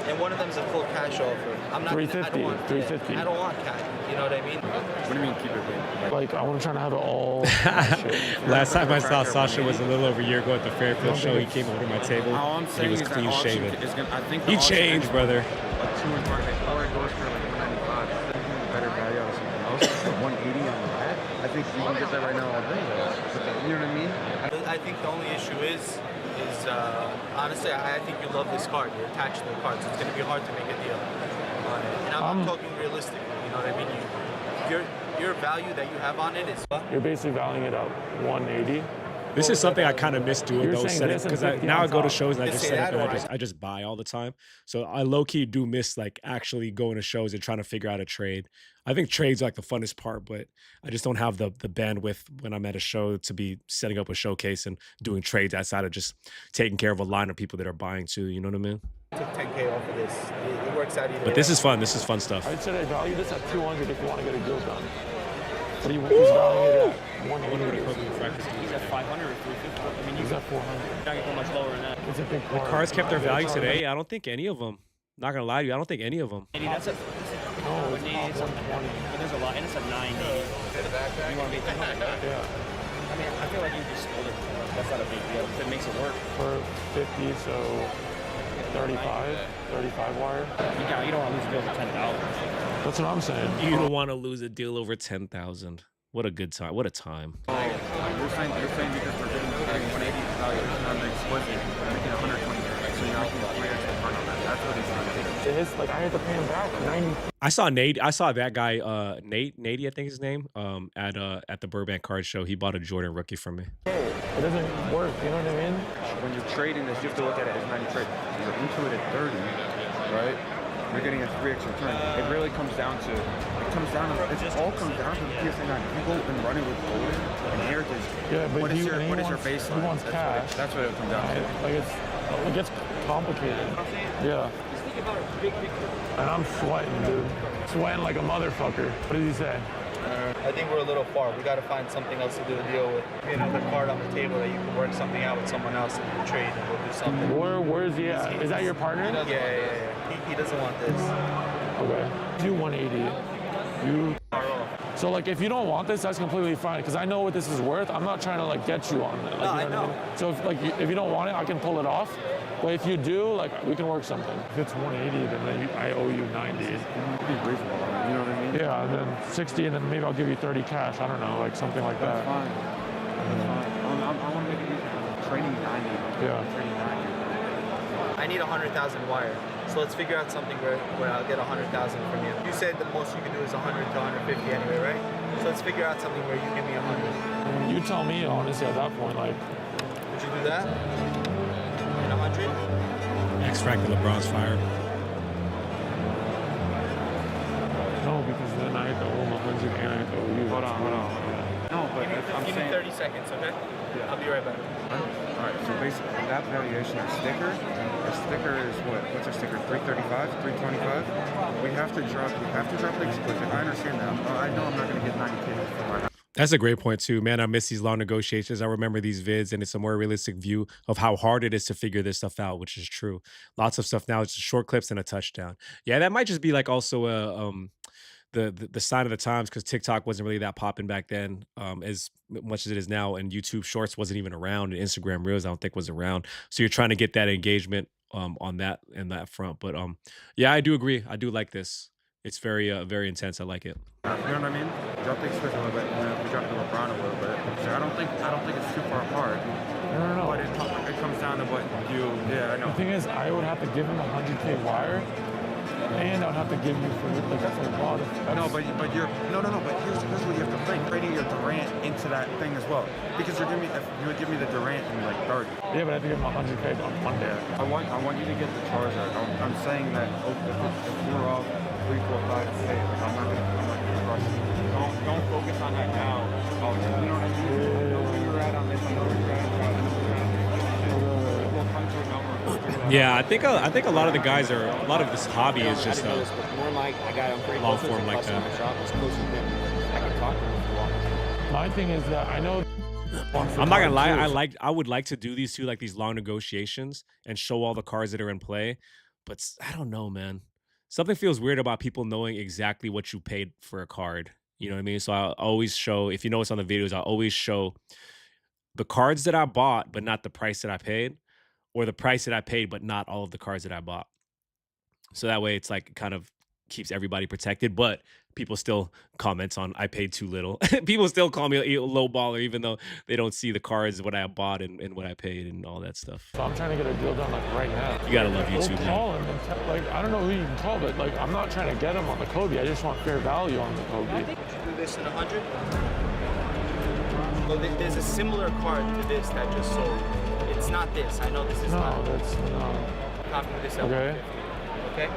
And one of them is a full cash offer. I'm not. 350. 350. I don't want cash. You know what I mean? What do you mean keep it clean? Like I want to try to have it all. Last time I saw Sasha was a little over a year ago at the Fairfield show. He came over to my table. He was clean shaven. He changed, brother. A 2 in market, or it goes for like 195. Better value out of something else. 180 on the back. I think you can get that right now all day. You know what I mean? I think the only issue is honestly, I think you love this card. You're attached to the card, so it's going to be hard to make a deal on it. And I'm talking realistically. You know what I mean? Your value that you have on it is. You're basically valuing it at 180. This is something I kind of miss doing though, because now I go to shows and I just set up and I just buy all the time. So I low key do miss like actually going to shows and trying to figure out a trade. I think trades are like the funnest part, but I just don't have the bandwidth when I'm at a show to be setting up a showcase and doing trades outside of just taking care of a line of people that are buying too. You know what I mean? Took 10K off of this. It works out either way. But this is fun. This is fun stuff. I'd say I value this at 200 if you want to get a deal done. But he's valuing it at 180. He's at 500 or 350. I mean, he's at 400. Not gonna go much lower than that. It's a big The cards kept their value today. I don't think any of them. Not gonna lie to you, I don't think any of them. That's a. No, it's 120. But there's a lot, and it's a 980. You want to be? Yeah. I mean, I feel like you just split it. That's not a big deal. If it makes it work. For 50, so 35 wire. You don't want to lose a deal for 10,000. That's what I'm saying. You don't want to lose a deal over 10,000. What a good time. What a time. Oh, you're saying because we're getting 180 valuation on the explicit, we're making 120. So you're making 3 extra part on that. That's what he's trying to do. It's like I had to pay him back 90. I saw that guy, Nate, I think his name, at the Burbank card show. He bought a Jordan rookie from me. It doesn't work, you know what I mean? When you're trading this, you have to look at it as 90 trade. You're into it at 30, right? You're getting a 3x return. It really comes down to, it all comes down to the PSA 9. If you go and run it with Golden and Heritage, yeah, but what is your baseline? He wants cash. That's what it comes down to. Like it gets complicated. Yeah. And I'm sweating, dude. Sweating like a motherfucker. What did he say? I think we're a little far. We got to find something else to do a deal with. Another card on the table that you can work something out with someone else and trade, and we'll do something. Where's he at? Is that your partner? Yeah. He doesn't want this. Okay. Do 180. So like if you don't want this, that's completely fine because I know what this is worth. I'm not trying to like get you on it. Like, no, I know. I mean? So if you don't want it, I can pull it off. But if you do, like we can work something. If it's 180, then I owe you 90. Be reasonable, you know what I mean? Yeah, and then 60, and then maybe I'll give you 30 cash. I don't know, like something like that. That's fine. That's fine. I want to make it easy. I'm trading 90. Yeah. I'm trading 90. I need 100,000 wire. So let's figure out something where I'll get 100,000 from you. You said the most you can do is 100 to 150 anyway, right? So let's figure out something where you give me 100. You tell me, honestly, at that point, like. Would you do that? And 100? Extract the LeBron's fire. No, because then I have to owe him 100 and I have to owe you. Hold on. No, but give me 30 seconds, okay? Yeah. I'll be right back. All right, so basically that valuation of sticker, a sticker is what? What's a sticker? 335, 325. We have to drop the explicit. I understand that. I know I'm not going to get 90K for my house. That's a great point too, man. I miss these long negotiations. I remember these vids, and it's a more realistic view of how hard it is to figure this stuff out, which is true. Lots of stuff now. It's just short clips and a touchdown. Yeah, that might just be like also the sign of the times because TikTok wasn't really that popping back then as much as it is now, and YouTube Shorts wasn't even around, and Instagram Reels I don't think was around. So you're trying to get that engagement on that front. But yeah, I do agree. I do like this. It's very intense. I like it. You know what I mean? Drop the explicit a little bit. We dropped the LeBron a little bit. So I don't think it's too far apart. No. But it comes down to what you. Yeah, I know. The thing is, I would have to give him 100K wire. And I would have to give you for like that's a lot of. No, but you're But here's what you have to think: trading your Durant into that thing as well, because you would give me the Durant in like 30. Yeah, but I have to give him 100K on Monday. I want you to get the Charizard. I'm saying that if we're off 3, 4, 5, 6, I'm not gonna crush it. Don't focus on that now. Oh, you know what I mean? I know where you're at on this. I know where you're at. We'll come to a number. Yeah, I think a lot of the guys are, a lot of this hobby is just more like I got him pretty long close form to like customer that. shop. It's close with him. I can talk to him if you want. My thing is that I know. I'm not gonna lie, I would like to do these two, like these long negotiations and show all the cards that are in play, but I don't know, man. Something feels weird about people knowing exactly what you paid for a card. You know what I mean? So I'll always show, if you notice on the videos, I'll always show the cards that I bought, but not the price that I paid, or the price that I paid, but not all of the cards that I bought. So that way it's like kind of keeps everybody protected, but people still comment on I paid too little. People still call me a low baller, even though they don't see the cards, what I bought and what I paid and all that stuff. So I'm trying to get a deal done like right now. You gotta love YouTube, We'll call him and like, I don't know who you can call, but like I'm not trying to get him on the Kobe. I just want fair value on the Kobe. I think do this in 100. Well, there's a similar card to this that just sold. It's not this. I know this is not. No, that's no. Copying this at 150. Okay?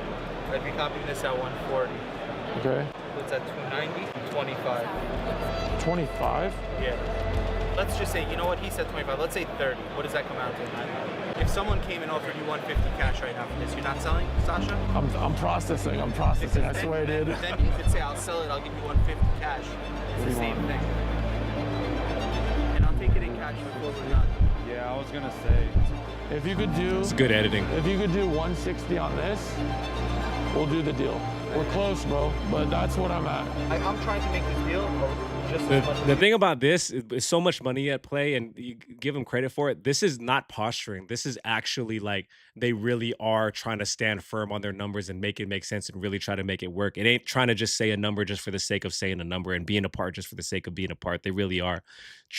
I'd be copying this at 140. Okay. It's at 290, 25. 25? Yeah. Let's just say, you know what? He said 25. Let's say 30. What does that come out to? If someone came and offered you 150 cash right now for this, you're not selling, Sasha? I'm processing. I swear I did. Then you could say, I'll sell it. I'll give you 150 cash. It's the same thing. And I'll take it in cash before we're done. Yeah, I was gonna say. If you could do, it's good editing. If you could do 160 on this, we'll do the deal. We're close, bro, but that's what I'm at. I'm trying to make this deal just as much. The thing about this is so much money at play, and you give them credit for it. This is not posturing. This is actually like they really are trying to stand firm on their numbers and make it make sense and really try to make it work. It ain't trying to just say a number just for the sake of saying a number and being apart just for the sake of being apart. They really are,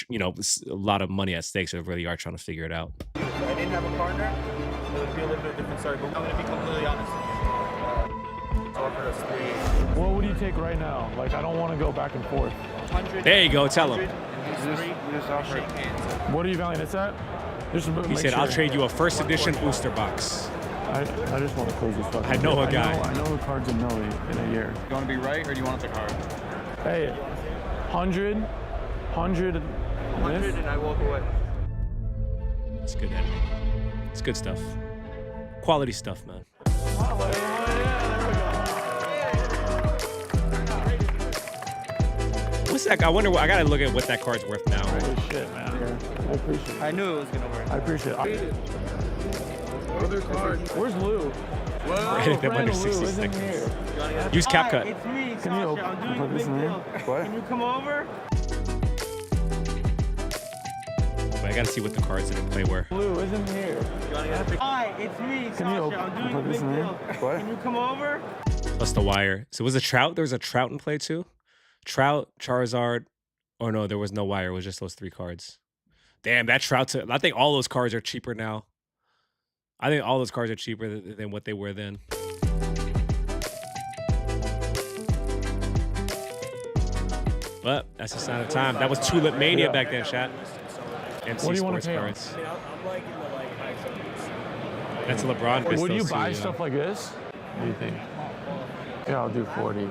you know, a lot of money at stake, so they really are trying to figure it out. If I didn't have a partner, it would be a little bit different story, but I'm going to be completely honest with you. Offered us 3. What would you take right now? Like, I don't want to go back and forth. 100. There you go. Tell him. What are you valuing this at? He said, "I'll trade you a first edition booster box." I just want to close this fucking. I know a guy. I know the cards in Millie in a year. You want to be right or do you want the card? Hey, 100, 100 and I walk away. It's good editing. It's good stuff. Quality stuff, man. What's that? I wonder. I gotta look at what that card's worth now. Holy shit, man. I appreciate it. I knew it was gonna work. I appreciate it. Other card. Where's Lou? We're hitting them under 60 seconds. Use CapCut. It's me, Can you Sasha. I'm doing put a this big in there? deal. What? Can you come over? But I gotta see what the cards that in play were. Lou isn't here. Hi, it's me, Can you Sasha. I'm put doing a this big in there? deal. What? Can you come over? Plus the wire. So was a Trout? There was a Trout in play too? Trout, Charizard. Oh no, there was no wire. It was just those 3 cards. Damn, that Trout. I think all those cards are cheaper now. I think all those cards are cheaper than what they were then. But that's a sign of time. That was Tulip Mania back then, chat. MC What do you want Sports to pay cards. I'm liking the like high something. That's a LeBron. Would you Pistols, buy too, stuff like this? What do you think? Yeah, I'll do 40. Yeah,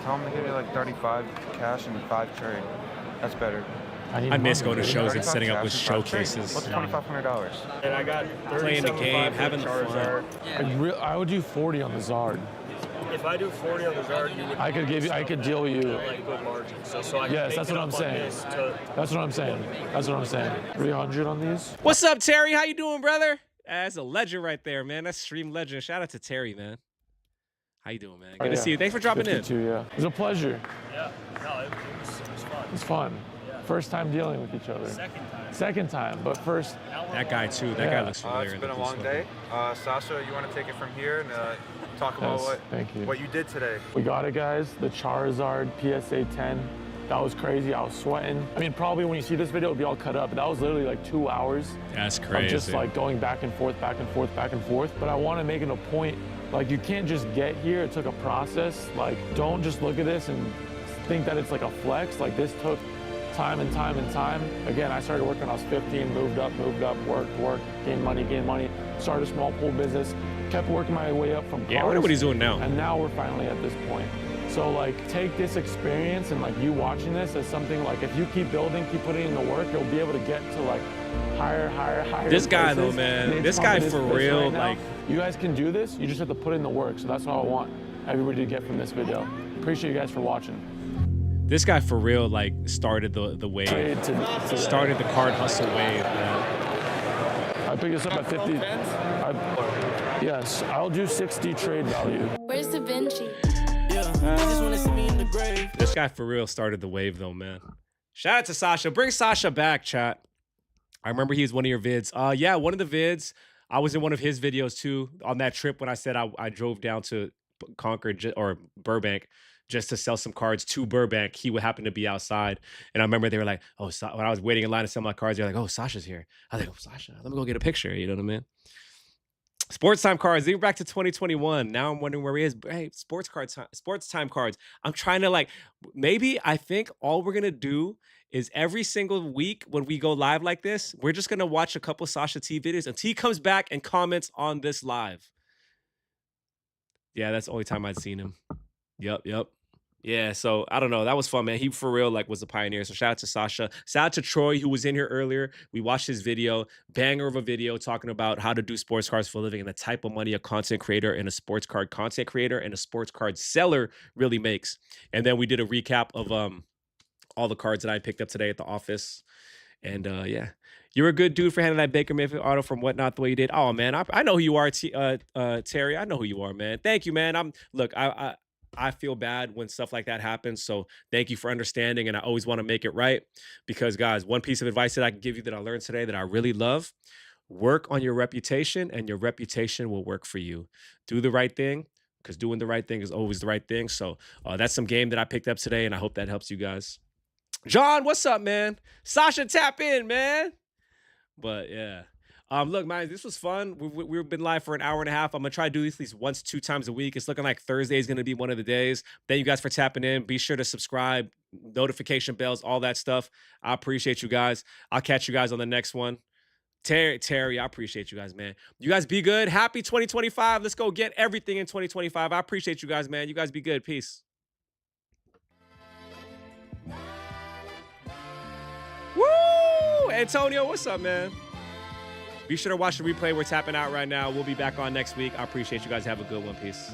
tell them to give you like 35 cash and 5 trade. That's better. I miss going to money. shows and 35 setting up cash with and 5 trade. showcases. What's $2,500? And I got Playing the game, 37.5 having for fun. Charizard. I would do 40 on the Zard. If I do 40 on the Zard, you would I could deal you. like good margins. So I can Yes, make that's it what I'm up on saying. this to- That's what I'm saying. That's what I'm saying. 300 on these? What's up, Terry? How you doing, brother? That's a legend right there, man. That's stream legend. Shout out to Terry, man. How you doing, man? Good to see you. Thanks for dropping 52, yeah. It was a pleasure. Yeah, no, it was fun. It's fun. First time dealing with each other. Second time, but first. That guy too. That guy looks familiar. It's been a long day. Sasha, you want to take it from here and talk about what you did today? We got it, guys. The Charizard PSA 10. That was crazy. I was sweating. I mean, probably when you see this video, it'll be all cut up. But that was literally like 2 hours. That's Of crazy. just like going back and forth, back and forth, back and forth. But I want to make it a point. Like, you can't just get here. It took a process. Like, don't just look at this and think that it's like a flex. Like, this took time and time and time. Again, I started working when I was 15, moved up, worked, gained money, started a small pool business, kept working my way up from cars. Yeah, I wonder what he's doing now. And now we're finally at this point. So like, take this experience and like you watching this as something like, if you keep building, keep putting in the work, you'll be able to get to like higher. This guy places. though, man. Nate's This guy pumping for his fist real, right now. like. You guys can do this. You just have to put in the work. So that's what I want everybody to get from this video. Appreciate you guys for watching. This guy for real, like, started the wave. Started the card hustle wave, man. I picked this up at 50. Yes, I'll do 60 trade value. Where's Da Vinci? This guy for real started the wave though, man. Shout out to Sasha. Bring Sasha back, chat. I remember he was one of your vids. Yeah, one of the vids. I was in one of his videos too on that trip when I said I drove down to Concord or Burbank just to sell some cards to Burbank. He would happen to be outside. And I remember they were like, oh, when I was waiting in line to sell my cards, they're like, oh, Sasha's here. I was like, oh, Sasha, let me go get a picture. You know what I mean? Sports time cards. They were back to 2021. Now I'm wondering where he is. Hey, sports time cards. I'm trying to I think all we're going to do is every single week when we go live like this, we're just going to watch a couple Sasha T videos until he comes back and comments on this live. Yeah, that's the only time I'd seen him. Yep. Yeah, so I don't know. That was fun, man. He for real was a pioneer. So shout out to Sasha. Shout out to Troy, who was in here earlier. We watched his video, banger of a video talking about how to do sports cards for a living and the type of money a content creator and a sports card content creator and a sports card seller really makes. And then we did a recap of all the cards that I picked up today at the office. And yeah, you're a good dude for handling that Baker Mayfield auto from Whatnot the way you did. Oh man, I know who you are, Terry. I know who you are, man. Thank you, man. I feel bad when stuff like that happens. So thank you for understanding. And I always want to make it right because, guys, one piece of advice that I can give you that I learned today that I really love, work on your reputation and your reputation will work for you. Do the right thing because doing the right thing is always the right thing. So that's some game that I picked up today and I hope that helps you guys. John, what's up, man? Sasha, tap in, man. But yeah. Look, man, this was fun. We've been live for an hour and a half. I'm going to try to do this at least once, 2 times a week. It's looking like Thursday is going to be one of the days. Thank you guys for tapping in. Be sure to subscribe, notification bells, all that stuff. I appreciate you guys. I'll catch you guys on the next one. Terry, I appreciate you guys, man. You guys be good. Happy 2025. Let's go get everything in 2025. I appreciate you guys, man. You guys be good. Peace. Woo! Antonio, what's up, man? Be sure to watch the replay. We're tapping out right now. We'll be back on next week. I appreciate you guys. Have a good one. Peace.